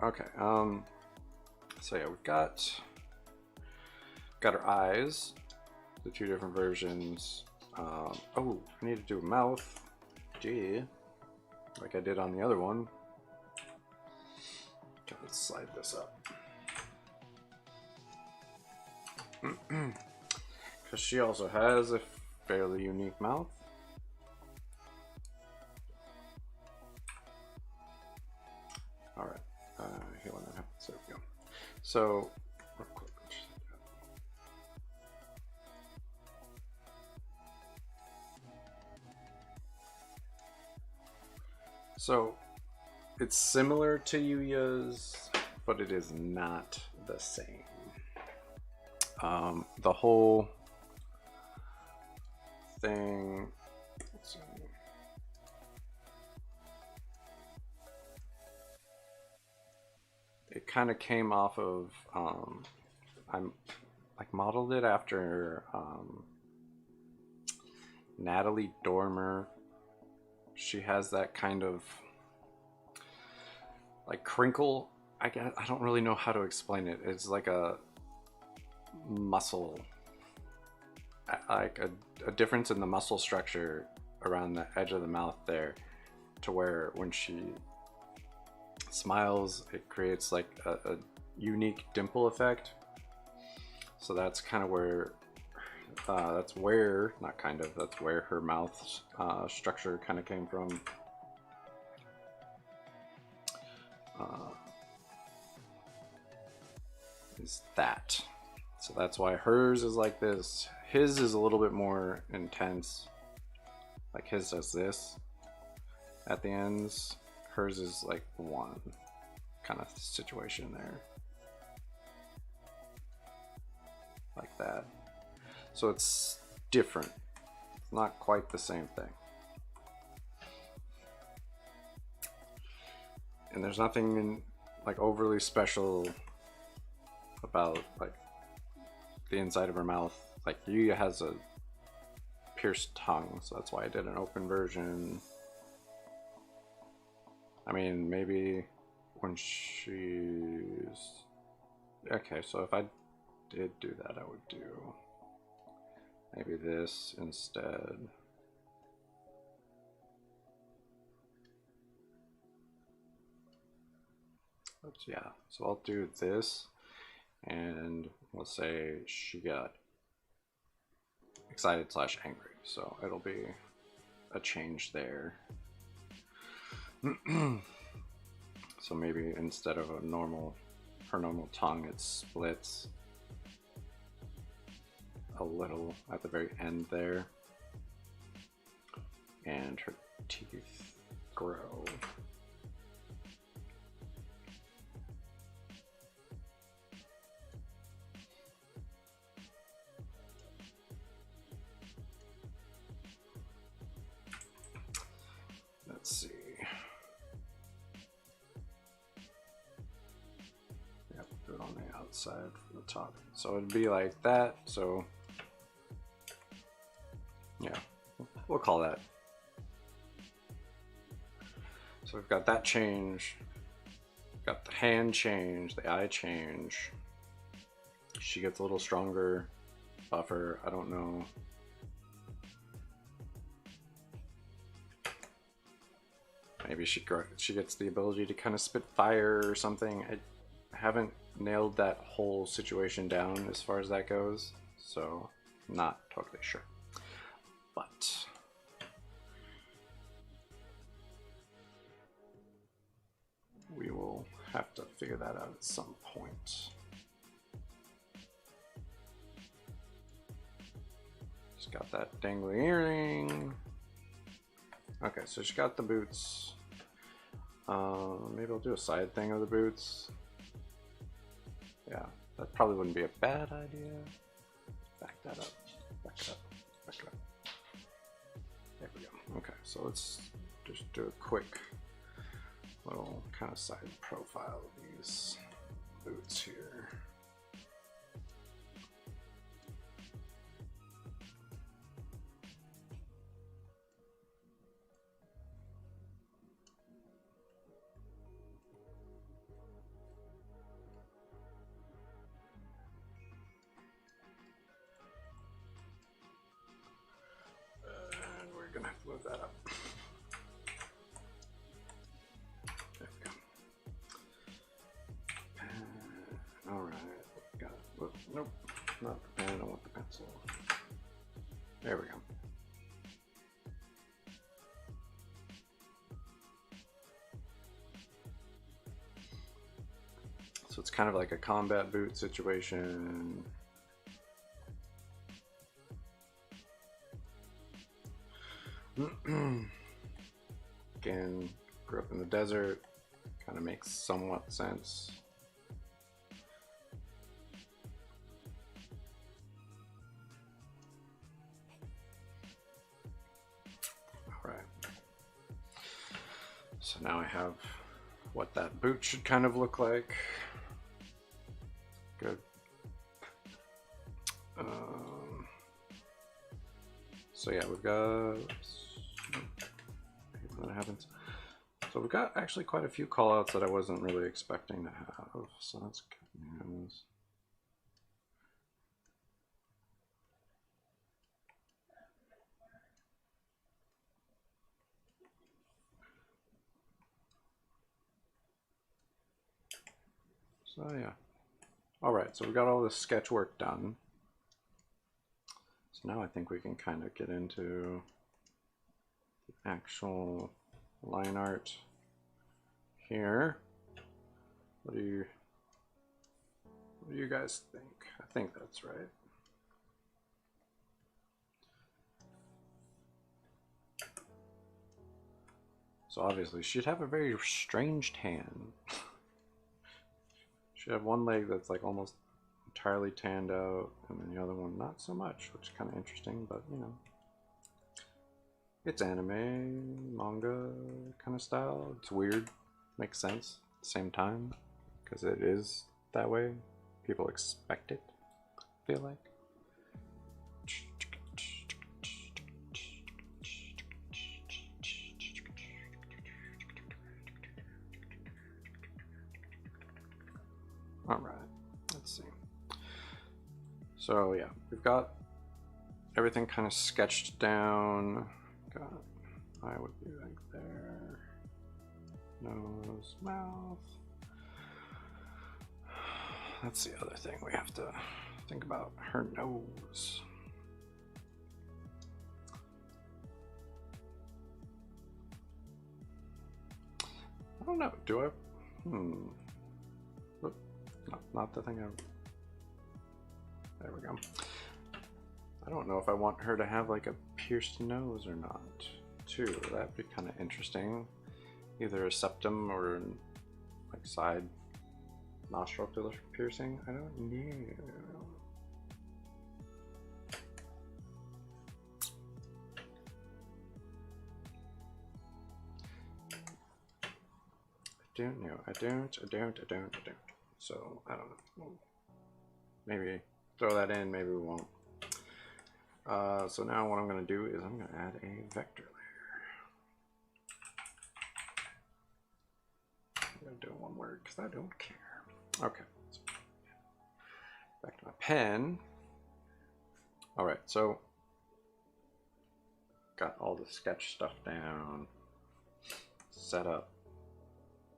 Okay, so yeah, we've got our eyes, the two different versions. Oh, I need to do a mouth. Gee, like I did on the other one. Okay, let's slide this up. Because she also has a fairly unique mouth. Alright, healing that happens. There we go. So, real quick. So, it's similar to Yuya's, but it is not the same. The whole thing, let's see. It kind of came off of, I'm like modeled it after Natalie Dormer. She has that kind of like crinkle. I don't really know how to explain it. It's like a muscle, like a difference in the muscle structure around the edge of the mouth there, to where when she smiles it creates like a unique dimple effect. So that's kind of where that's where her mouth structure kind of came from. Is that, so that's why hers is like this. His is a little bit more intense, like his does this at the ends. Hers is like one kind of situation there, like that. So it's different. It's not quite the same thing. And there's nothing like overly special about like the inside of her mouth. Like Yuya has a pierced tongue, so that's why I did an open version. I mean, maybe when she's okay, so if I did do that, I would do maybe this instead. But yeah, so I'll do this, and we'll say she got excited / angry, so it'll be a change there. So maybe instead of her normal tongue, it splits a little at the very end there, and her teeth grow. Let's see. Yep, do it on the outside from the top. So it'd be like that. So yeah, we'll call that. So we've got that change. Got the hand change, the eye change. She gets a little stronger, buffer. I don't know. Maybe she gets the ability to kind of spit fire or something. haven't nailed that whole situation down as far as that goes, so not totally sure. But we will have to figure that out at some point. Just got that dangly earring. Okay, so she got the boots. Maybe I'll do a side thing of the boots. Yeah, that probably wouldn't be a bad idea. Back that up. Back it up. Back it up. There we go. Okay, so let's just do a quick little kind of side profile of these boots here. And we're gonna have to move that up. Alright, got it. Nope, not the pen, I want the pencil. There we go. So it's kind of like a combat boot situation. Again, grew up in the desert, kind of makes somewhat sense. So now I have what that boot should kind of look like. Good. So yeah, we've got, when that happens. So we've got actually quite a few callouts that I wasn't really expecting to have. So that's good news. So yeah. All right, so we got all this sketch work done. So now I think we can kind of get into the actual line art here. What do you guys think? I think that's right. So obviously she'd have a very strange tan. She'd have one leg that's like almost entirely tanned out, and then the other one not so much, which is kind of interesting, but you know. It's anime, manga kind of style. It's weird, makes sense at the same time, because it is that way. People expect it, I feel like. All right, let's see. So yeah, we've got everything kind of sketched down. Got eye would be like there. Nose, mouth. That's the other thing we have to think about, her nose. I don't know, do I? Oop, no, not the thing I... There we go. I don't know if I want her to have like a pierced nose or not, too. That'd be kind of interesting. Either a septum or like side nostril piercing. I don't know. I don't. So I don't know. Maybe throw that in, maybe we won't. So now what I'm going to do is I'm going to add a vector layer. I'm going to do one word because I don't care. Okay, so back to my pen. All right, so got all the sketch stuff down, set up.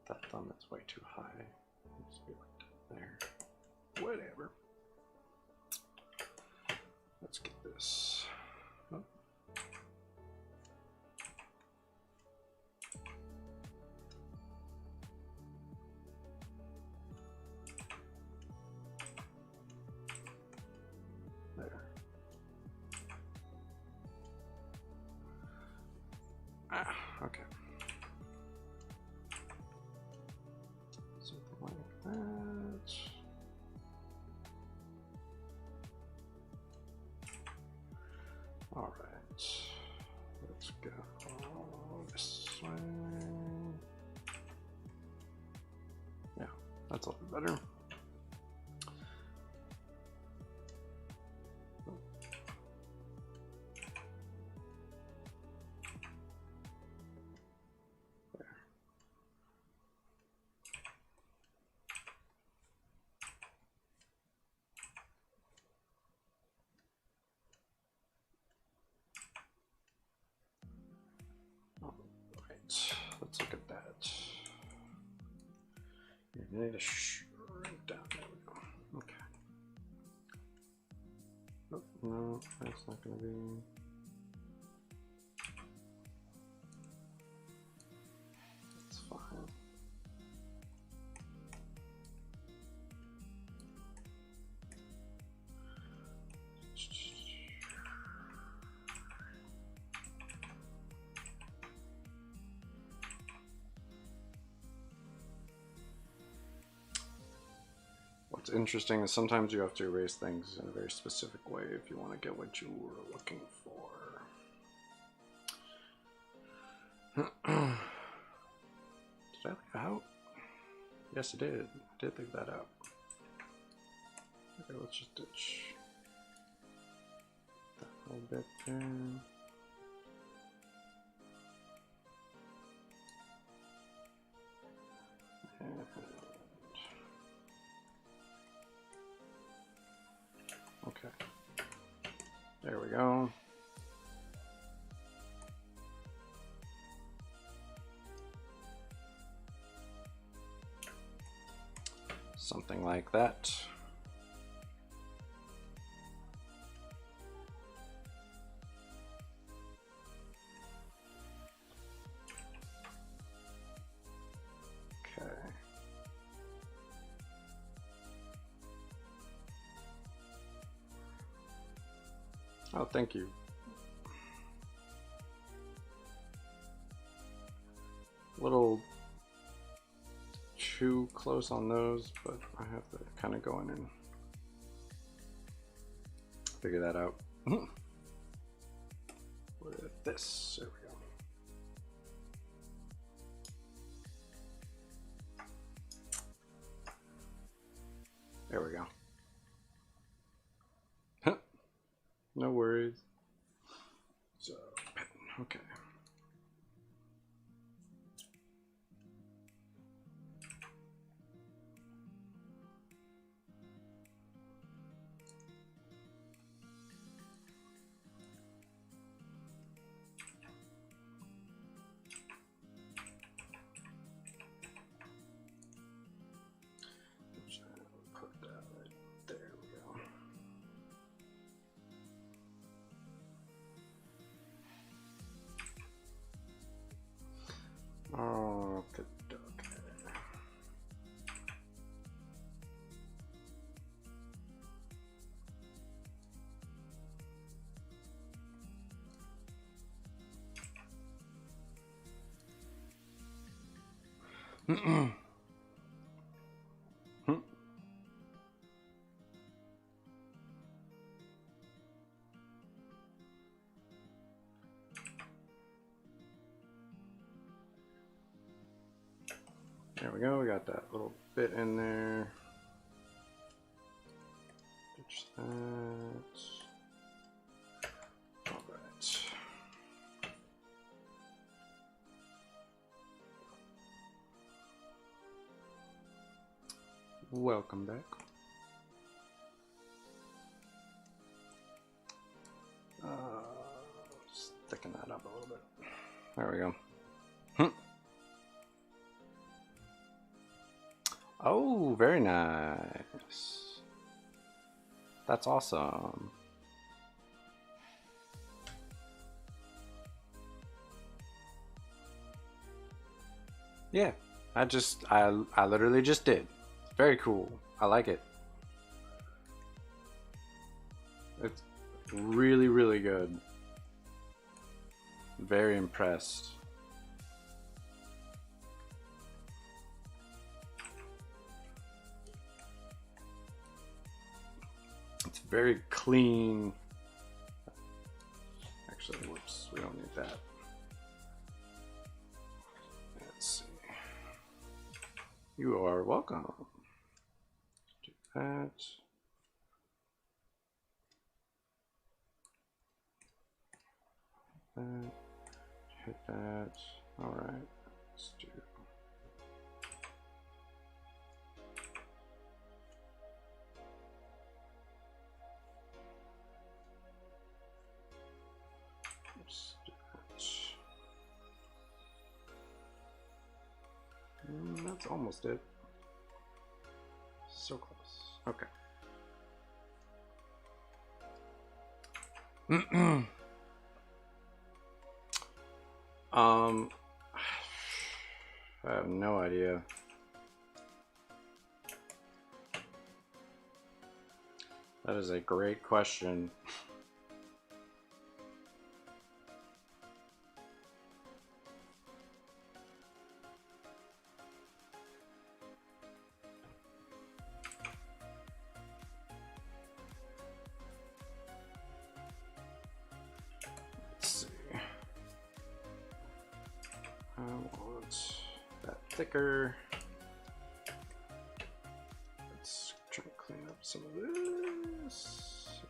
That thumb is way too high. Just be like that. There. Whatever. Let's get this. Oh. There. Ah, okay. Something like that. All right, let's go this way. Yeah, that's a little better. Let's look at that. You need to shrink down. There we go. Okay. Oh, no, that's not going to be. That's fine. What's interesting is sometimes you have to erase things in a very specific way if you want to get what you were looking for. Did I leave out? Yes, I did. I did leave that out. Okay, let's just ditch that whole bit there. Okay, there we go. Something like that. Okay. Oh, thank you. A little too close on those, but I have to kind of go in and figure that out. With this, there we go. There we go. No worries. So, okay. Put that right there. We go. Oh, good. Okay. There we go, we got that little bit in there. Ditch that. All right. Welcome back. Just thicken that up a little bit. There we go. Oh, very nice. That's awesome. Yeah, I literally just did. Very cool. I like it. It's really, really good. Very impressed. It's very clean. Actually, whoops, we don't need that. Let's see. You are welcome. Do that. That. Hit that. All right. Let's do. Let's do that. That's almost it. So close. Okay. I have no idea. That is a great question. Let's see. I want that thicker. Let's try to clean up some of this.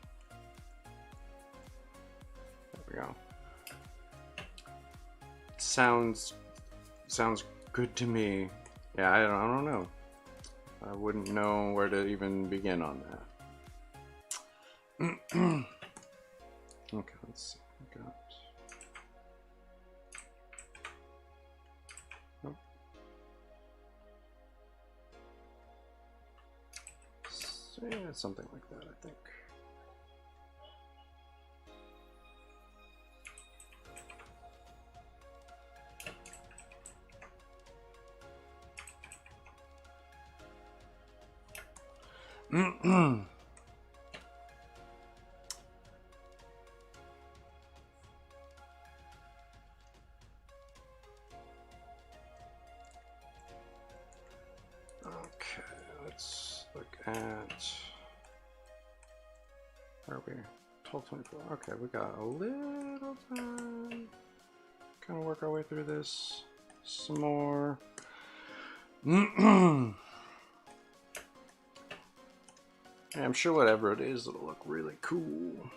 There we go. Sounds good to me. Yeah, I don't know. I wouldn't know where to even begin on that. Okay, let's see. We got. Nope. So, yeah, something like that, I think. Okay, let's look at where are we? 12:24. Okay, we got a little time. Kind of work our way through this some more. Yeah, I'm sure whatever it is, it'll look really cool.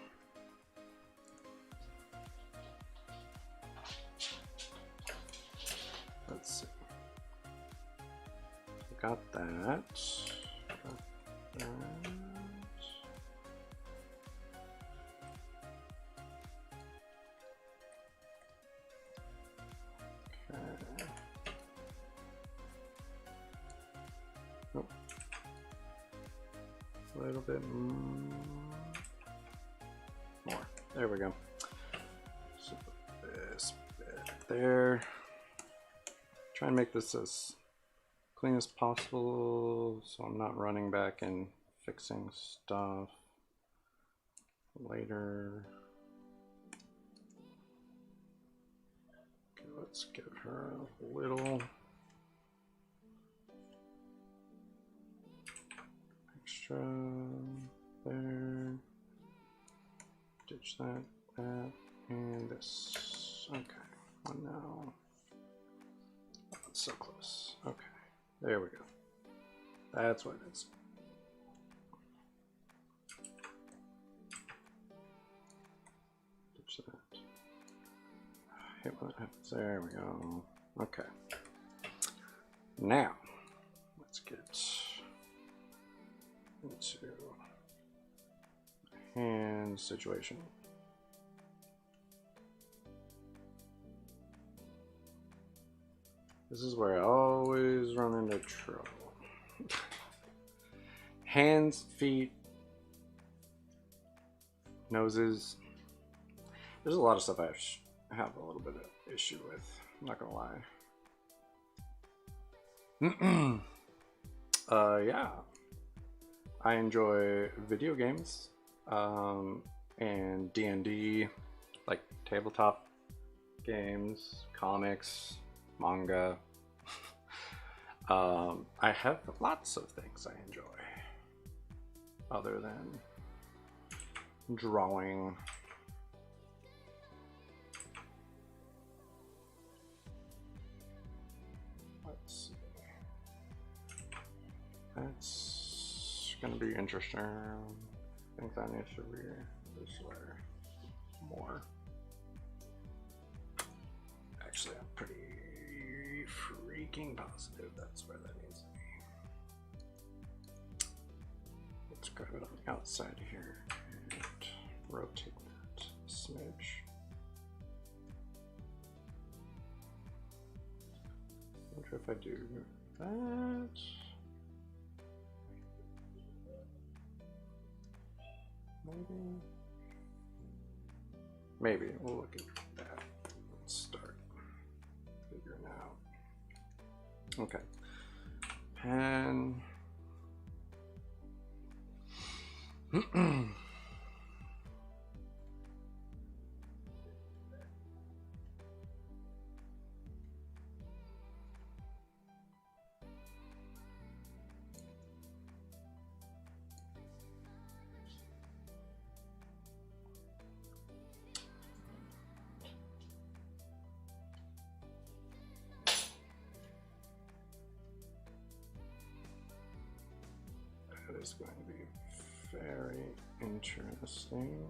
Let's see. Got that. Got that. Okay. Nope. A little bit more. There we go. So this bit there. Try and make this as clean as possible so I'm not running back and fixing stuff later. Okay, let's give her a little extra there. Ditch that, that, and this. Okay, well now, so close. Okay, there we go. That's what it is. Ditch that. Hit when it happens. There we go. Okay. Now, let's get into hand situation. This is where I always run into trouble. Hands, feet, noses. There's a lot of stuff I have a little bit of issue with, I'm not gonna lie. Yeah, I enjoy video games and D&D, like tabletop games, comics, manga. I have lots of things I enjoy other than drawing. Let's see. That's gonna be interesting. I think that needs to be this way more. Actually, I'm pretty freaking positive that's where that needs to be. Let's grab it on the outside here and rotate that a smidge. I wonder if I do that. Maybe we'll look at that. Let's start figuring out. Okay, pen. That is going to be very interesting.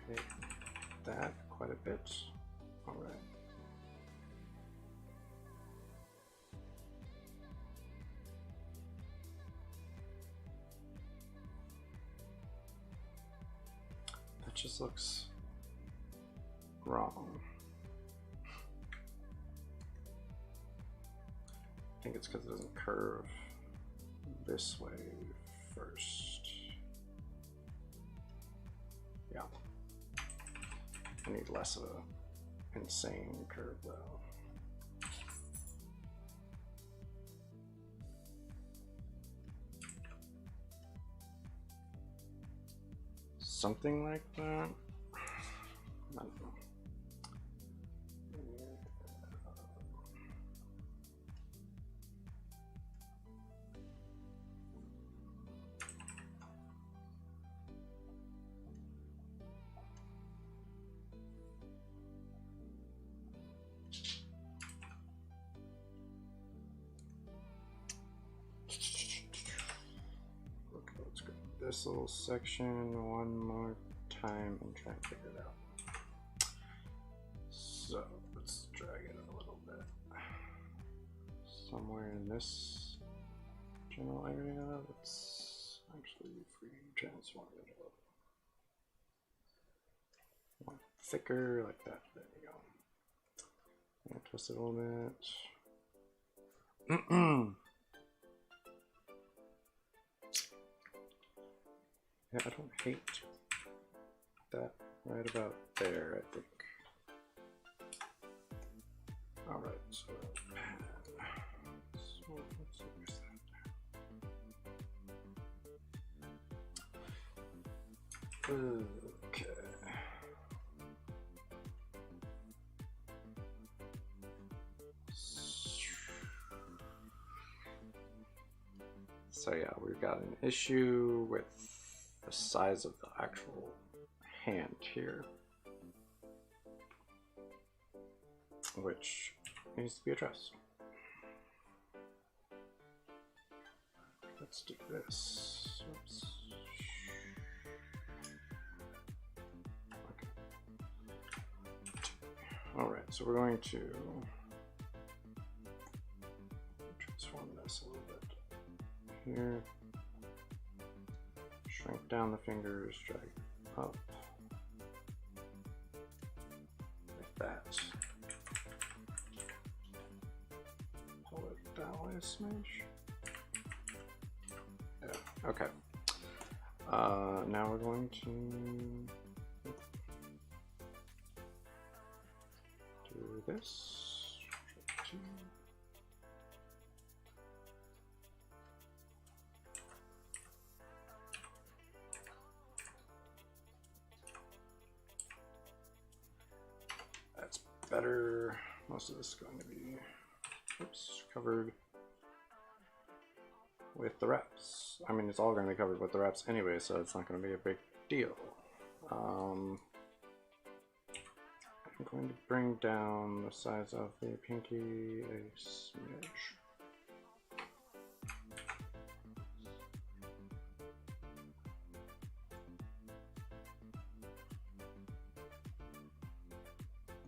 I hate that quite a bit. All right. That just looks wrong. I think it's because it doesn't curve this way first. Yeah. I need less of an insane curve though. Something like that. I don't know. This little section one more time and try and figure it out. So let's drag it a little bit. Somewhere in this general area, let's actually free transform it a little. One thicker like that. There you go. And twist it a little bit. Yeah, I don't hate that right about there, I think. All right, so let's use that. Okay. So yeah, we've got an issue with the size of the actual hand here, which needs to be addressed. Let's do this. Oops. Okay. All right, so we're going to transform this a little bit here. Shrink down the fingers, drag up like that. Pull it that way a smidge. Yeah, okay. Now we're going to do this. That's better. Most of this is going to be, oops, covered with the wraps. I mean, it's all going to be covered with the wraps anyway, so it's not going to be a big deal. I'm going to bring down the size of the pinky a smidge.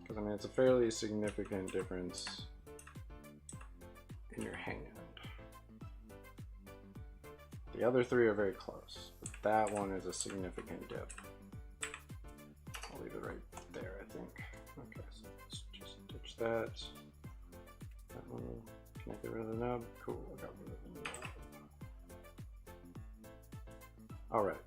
Because I mean, it's a fairly significant difference in your hand. The other three are very close, but that one is a significant dip. I'll leave it right there, I think. Okay, so let's just ditch that. That one, can I get rid of the nub? Cool, I got rid of the nub. All right.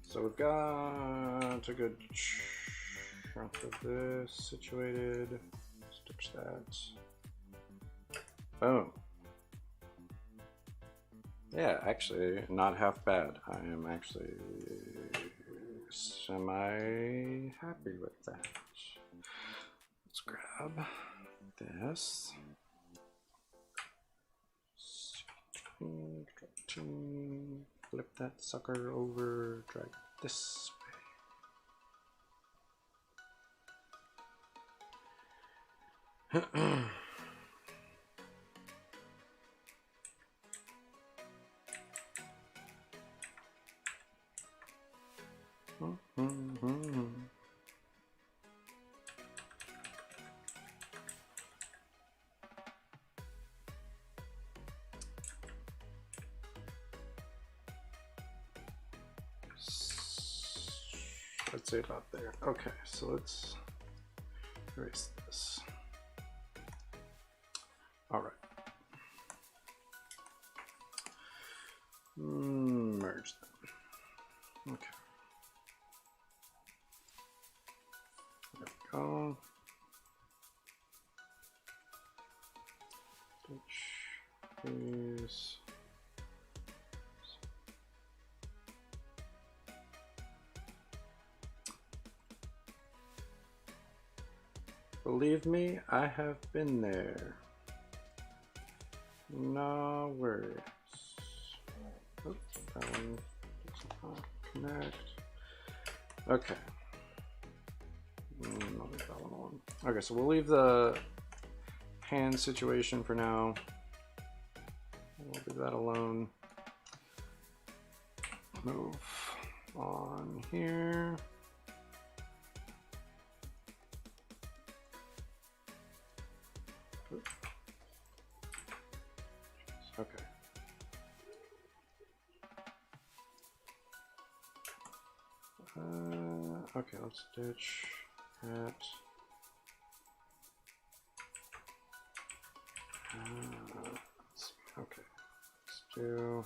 So we've got a good chunk of this situated. Stitch that. Boom. Yeah, actually, not half bad. I am actually semi happy with that. Let's grab this. Flip that sucker over, drag it this way. Let's say about there. Okay, so let's erase this. All right. Merge them. Okay. There we go. Stitch these. Believe me, I have been there. No worries. Oops, that one doesn't connect. Okay. I'll leave that one alone. Okay, so we'll leave the hand situation for now. We'll leave that alone. Move on here. Okay. Okay, let's stitch that. Okay, let's do.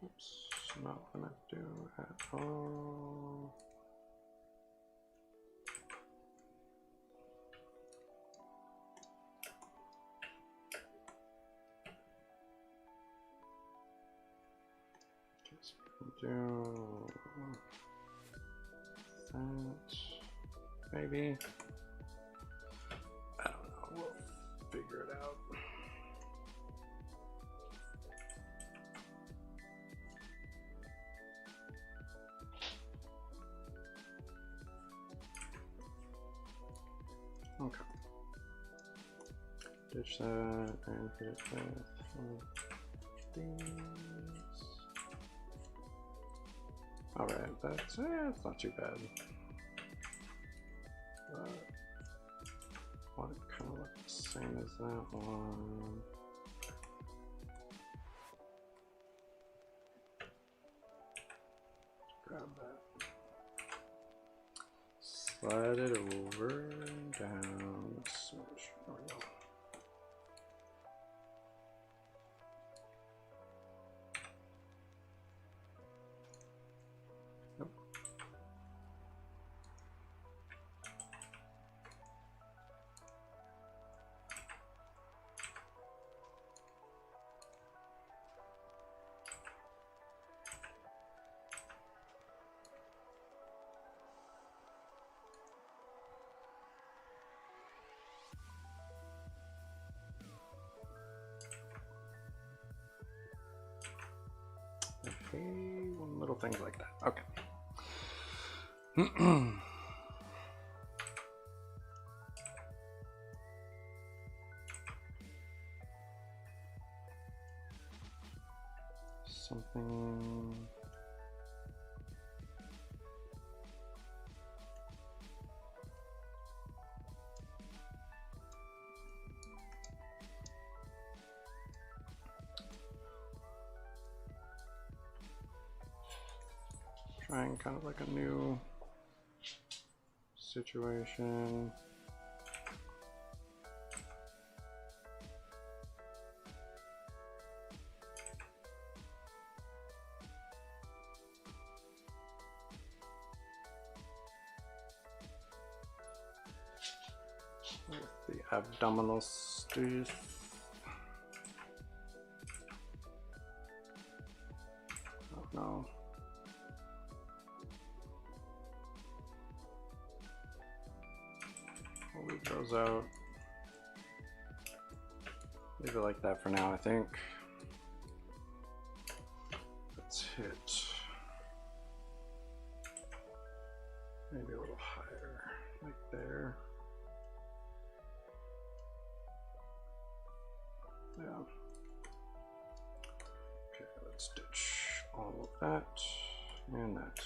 Oops, not what I do at all. Do that, maybe. I don't know, we'll figure it out. Okay. Ditch that and hit it with these. Alright, that's it's not too bad. Want it kind of look the same as that one. Grab that. Slide it over and down. Smoosh. There we go. Nope. Okay, little things like that. Okay. Something. Trying kind of like a new situation. With the abdominal stiff. Oh no. We'll leave those out. Leave it like that for now, I think. Let's hit maybe a little higher, like there. Yeah. Okay, let's stitch all of that and that.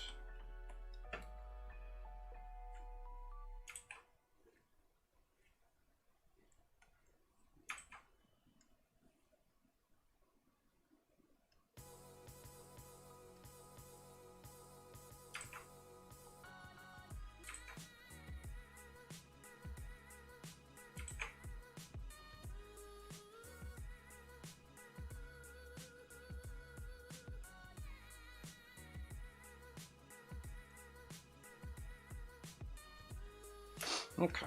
Okay,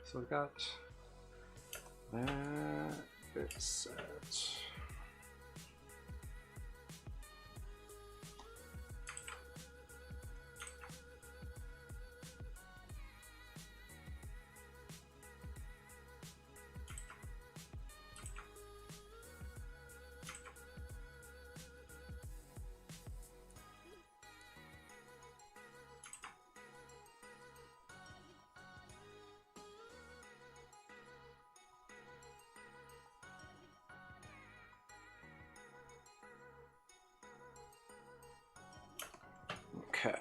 so we've got that bit set. Okay.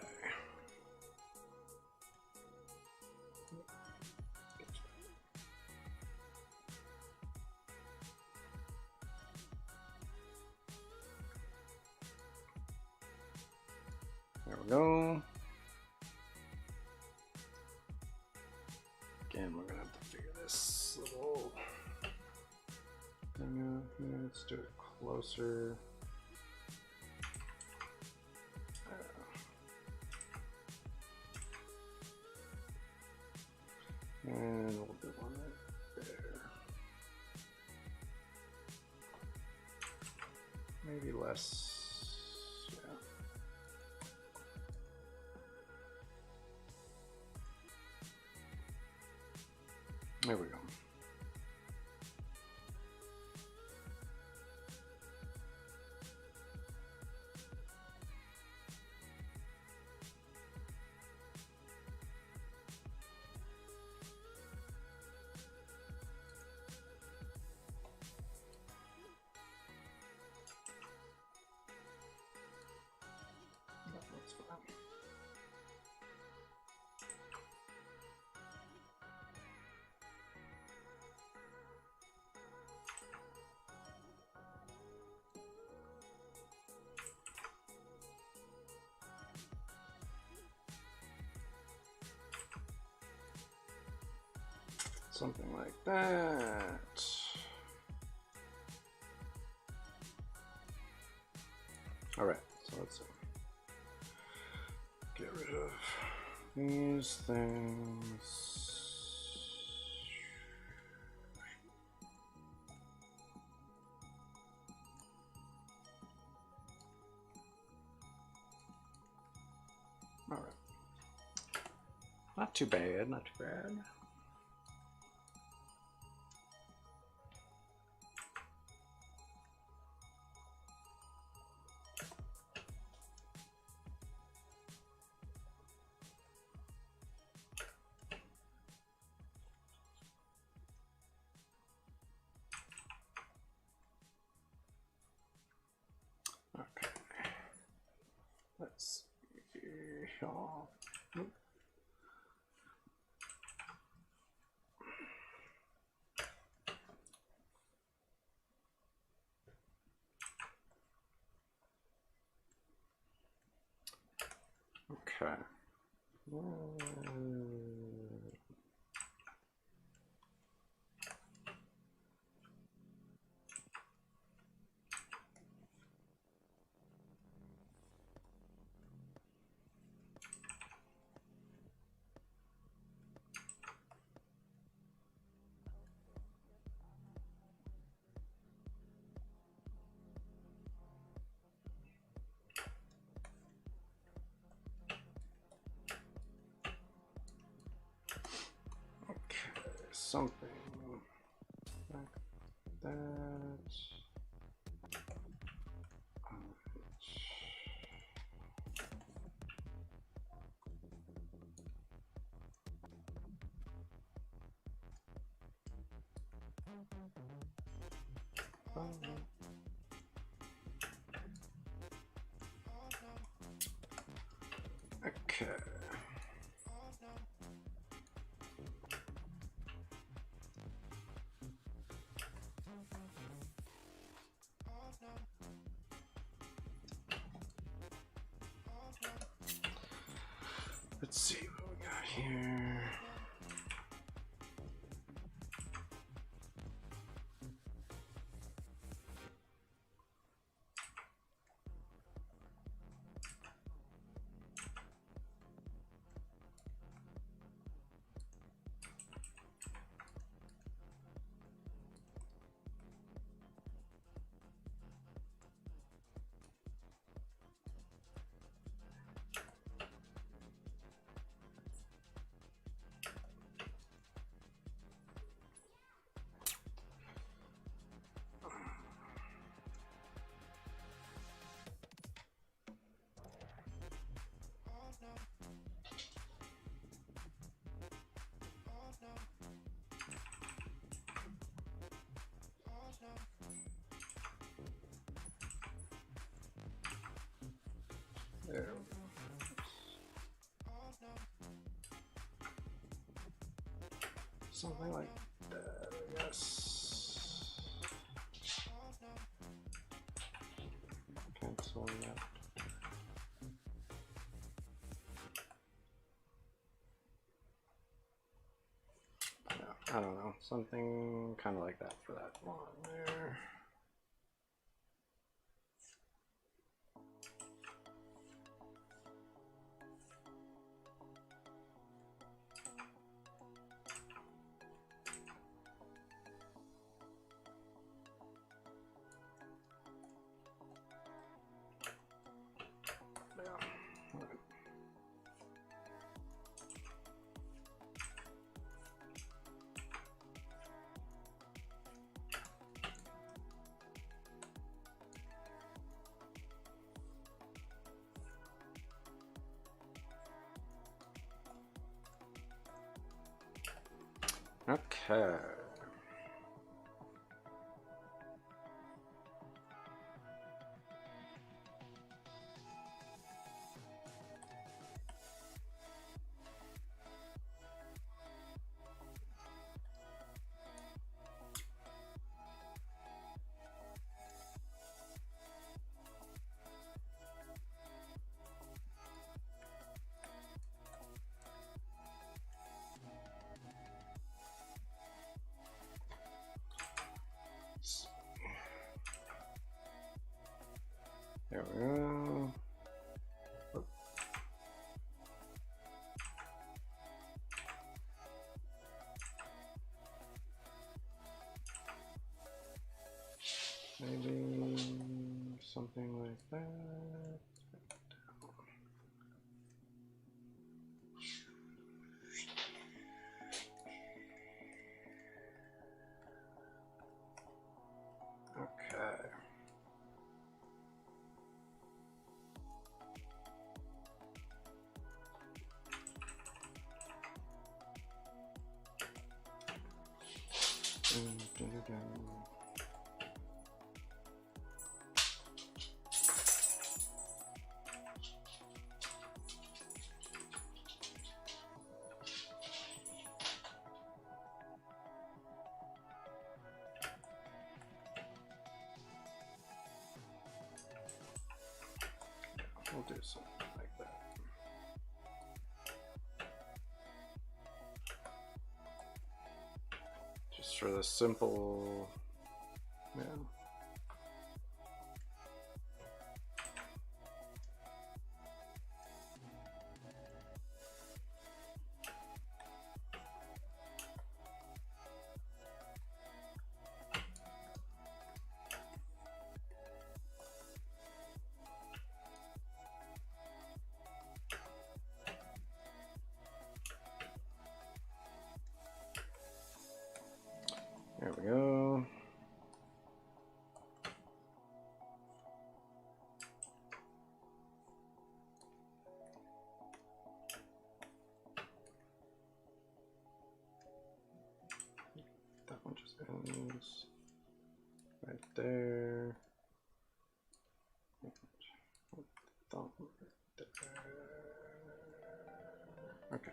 There we go. Again, we're gonna have to figure this little thing out here. Let's do it closer. And we'll do one right there. Maybe less. Yeah. There we go. That's fine. Something like that. All right, so let's get rid of these things. All right, not too bad, not too bad. Okay, let's see. Okay. Something like that. Okay. Let's see what we got here. There. Something like that, I guess. Cancel that. Yeah, I don't know. Something kind of like that for that one there. Okay. We'll do something like that. Just for the simple, yeah. There we go. That one just ends right there. Okay.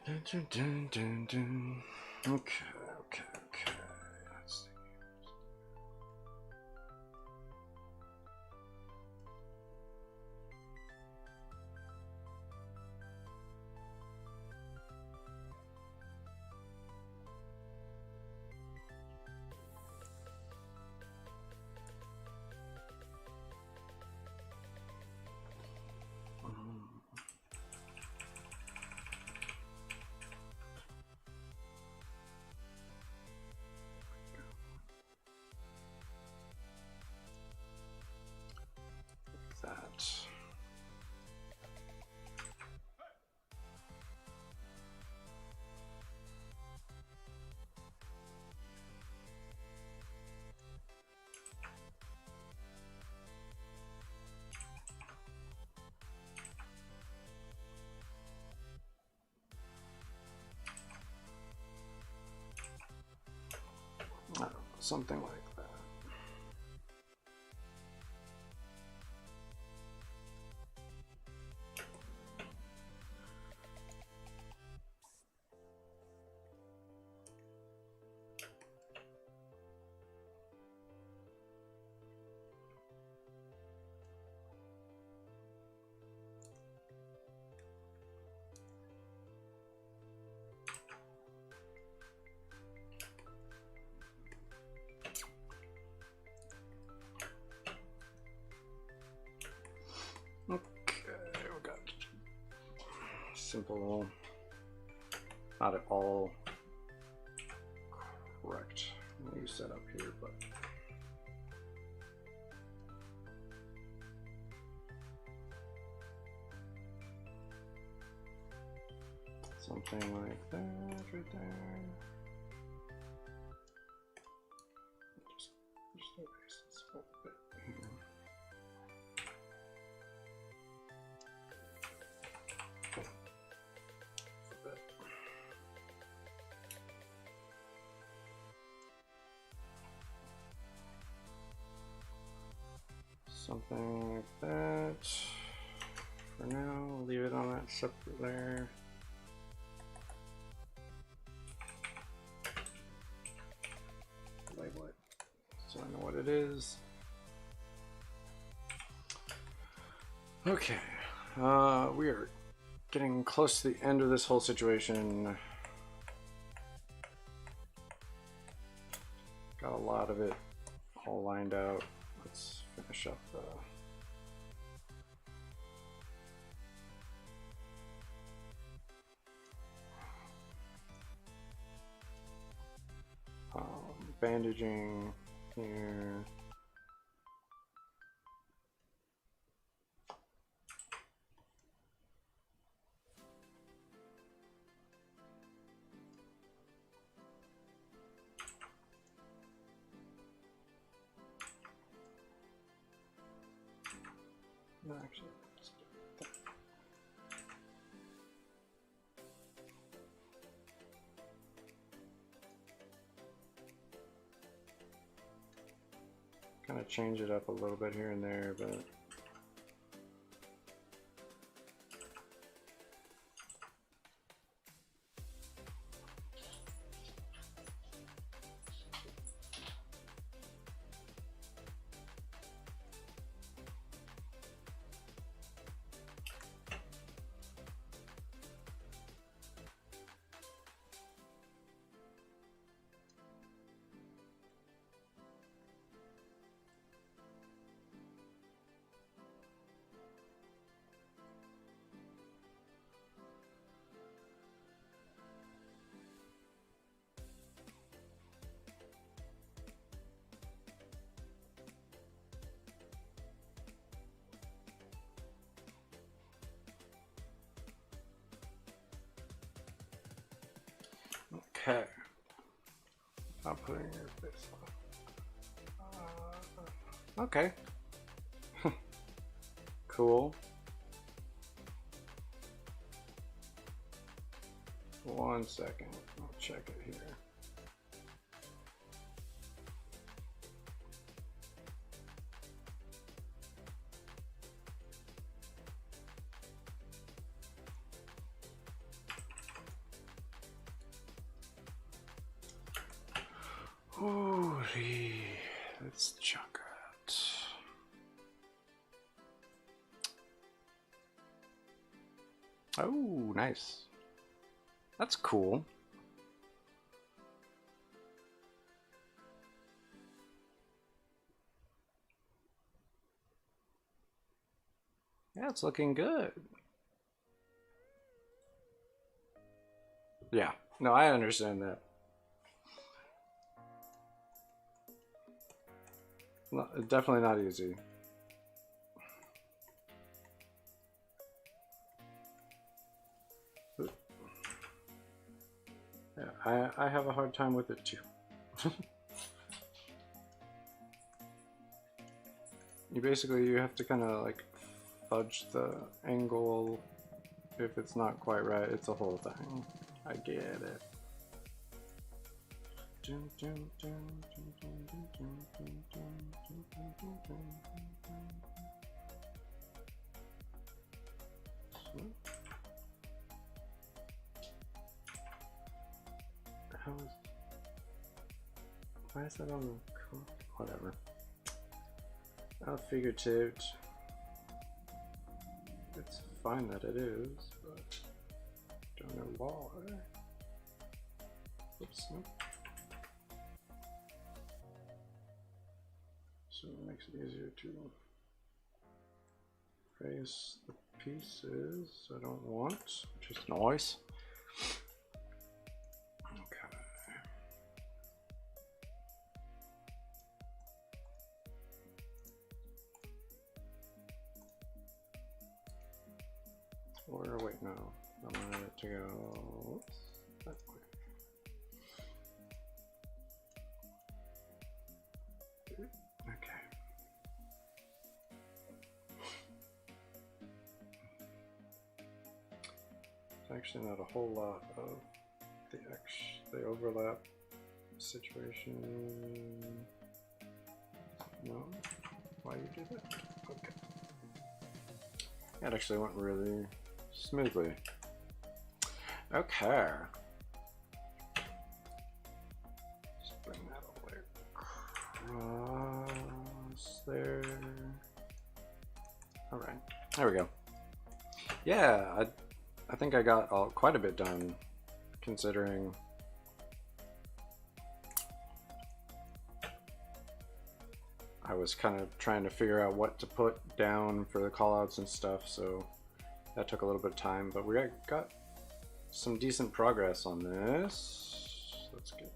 Dun, dun, dun, dun. Okay. Let's see. That. I don't know, something like that. Okay, we got simple, not at all correct new setup here, but something like that right there. Just erase this whole bit here. Something like that. For now, leave it on that separate layer. Label it so I know what it is. Okay, we are getting close to the end of this whole situation. Got a lot of it all lined out. Let's finish up the bandaging here. No, actually, let's do that. change it up a little bit here and there, but okay. Not putting your face on. Okay. Cool. One second. I'll check it here. Holy, let's chunk it. Oh, nice. That's cool. Yeah, it's looking good. Yeah, no, I understand that. Definitely not easy. Yeah, I have a hard time with it too. You have to kind of like fudge the angle if it's not quite right. It's a whole thing. I get it. Why is that on the whatever? I'll figure it out. It's fine that it is, but don't know why. Oops, no. So it makes it easier to trace the pieces I don't want, which is nice. Okay. Or wait, no. I wanted it to go oops, that way. Okay. It's actually not a whole lot of the overlap situation. No? Why you did that? Okay. That actually went really smoothly. Okay. Just bring that all the way across there. All right, there we go. Yeah, I think I got quite a bit done, considering I was kind of trying to figure out what to put down for the callouts and stuff, so that took a little bit of time, but we got some decent progress on this. Let's get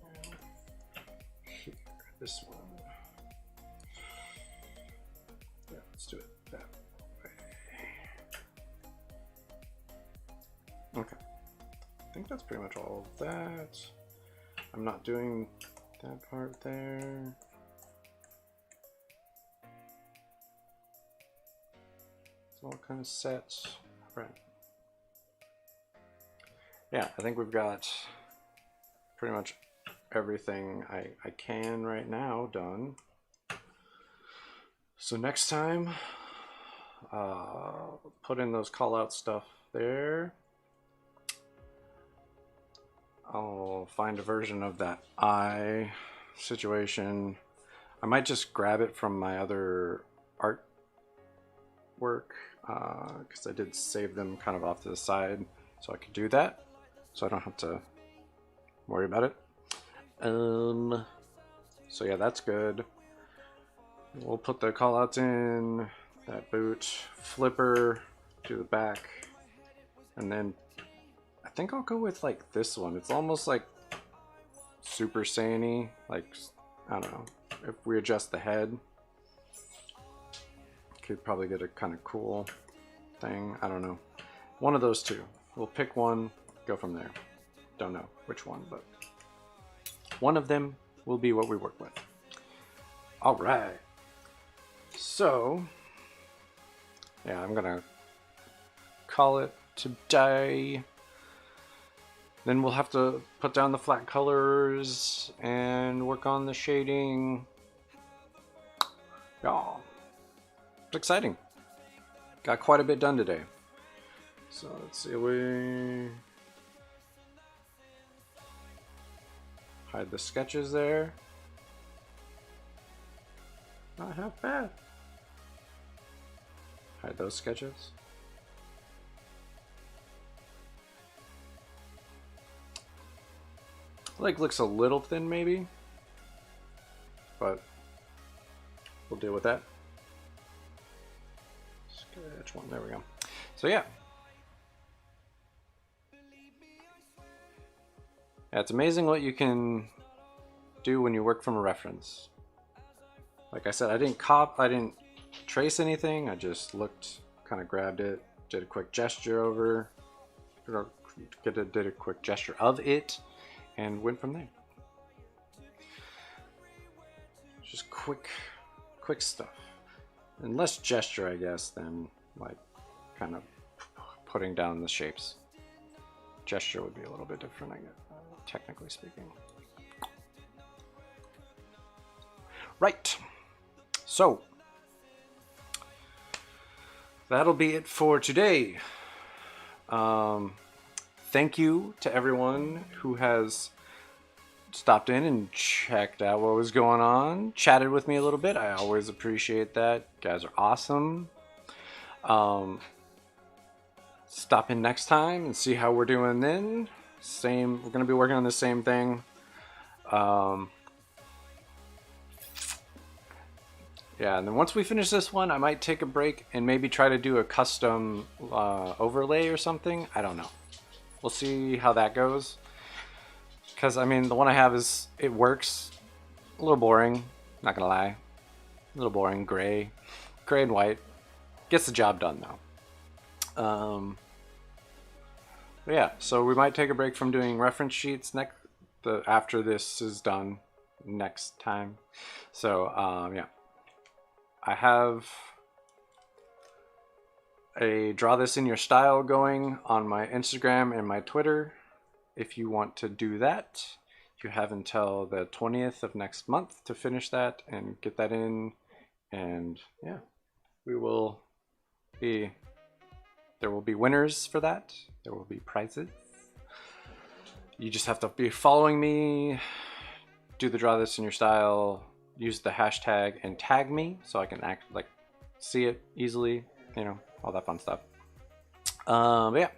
here, this one. Yeah, let's do it that way. Okay, I think that's pretty much all of that. I'm not doing that part there. It's all kind of set. Right. Yeah, I think we've got pretty much everything I can right now done. So next time, put in those call out stuff there. I'll find a version of that eye situation. I might just grab it from my other art work because I did save them kind of off to the side, so I could do that, so I don't have to worry about it. So yeah, that's good. We'll put the callouts in that boot, flipper to the back, and then I think I'll go with like this one. It's almost like Super Saiyan-y, like, I don't know, if we adjust the head, could probably get a kind of cool thing. I don't know. One of those two. We'll pick one, go from there. Don't know which one, but one of them will be what we work with. All right. So, yeah, I'm gonna call it today. Then we'll have to put down the flat colors and work on the shading. Yeah, it's exciting. Got quite a bit done today. So let's see, we hide the sketches there. Not half bad. Hide those sketches. Like, looks a little thin maybe, but we'll deal with that. Sketch one, there we go. So yeah. Yeah, it's amazing what you can do when you work from a reference. Like I said, I didn't trace anything. I just looked, kind of grabbed it, did a quick gesture over, did a quick gesture of it, and went from there. Just quick stuff. And less gesture, I guess, than like kind of putting down the shapes. Gesture would be a little bit different, I guess, technically speaking. Right. So, that'll be it for today. Thank you to everyone who has stopped in and checked out what was going on, chatted with me a little bit. I always appreciate that. You guys are awesome. Stop in next time and see how we're doing then. We're going to be working on the same thing. Yeah, and then once we finish this one, I might take a break and maybe try to do a custom overlay or something. I don't know. We'll see how that goes. Because, I mean, the one I have it works. A little boring, not gonna lie. A little boring, gray and white. Gets the job done, though. But yeah, so we might take a break from doing reference sheets after this is done next time. So, yeah. I have a Draw This in Your Style going on my Instagram and my Twitter. If you want to do that, you have until the 20th of next month to finish that and get that in. And yeah, there will be winners for that. There will be prizes. You just have to be following me, do the Draw This in Your Style, use the hashtag and tag me so I can see it easily, you know, all that fun stuff. But yeah,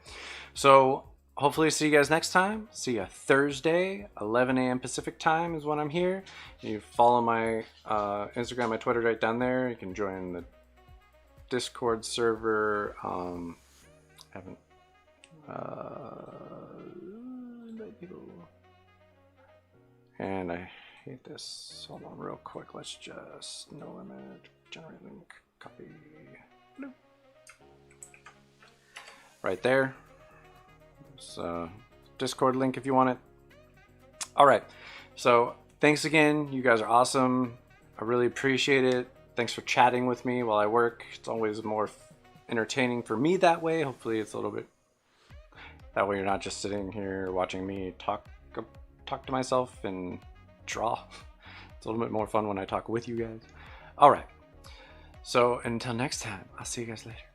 so hopefully see you guys next time. See you Thursday, 11 a.m. Pacific time is when I'm here. You follow my Instagram, my Twitter right down there. You can join the Discord server. Haven't invite people. And I hate this. Hold on real quick. Let's just no limit, generate link, copy. Bloop. Right there. There's a Discord link if you want it. All right. So thanks again. You guys are awesome. I really appreciate it. Thanks for chatting with me while I work. It's always more entertaining for me that way. Hopefully it's a little bit that way you're not just sitting here watching me talk to myself and draw. It's a little bit more fun when I talk with you guys. All right. So until next time, I'll see you guys later.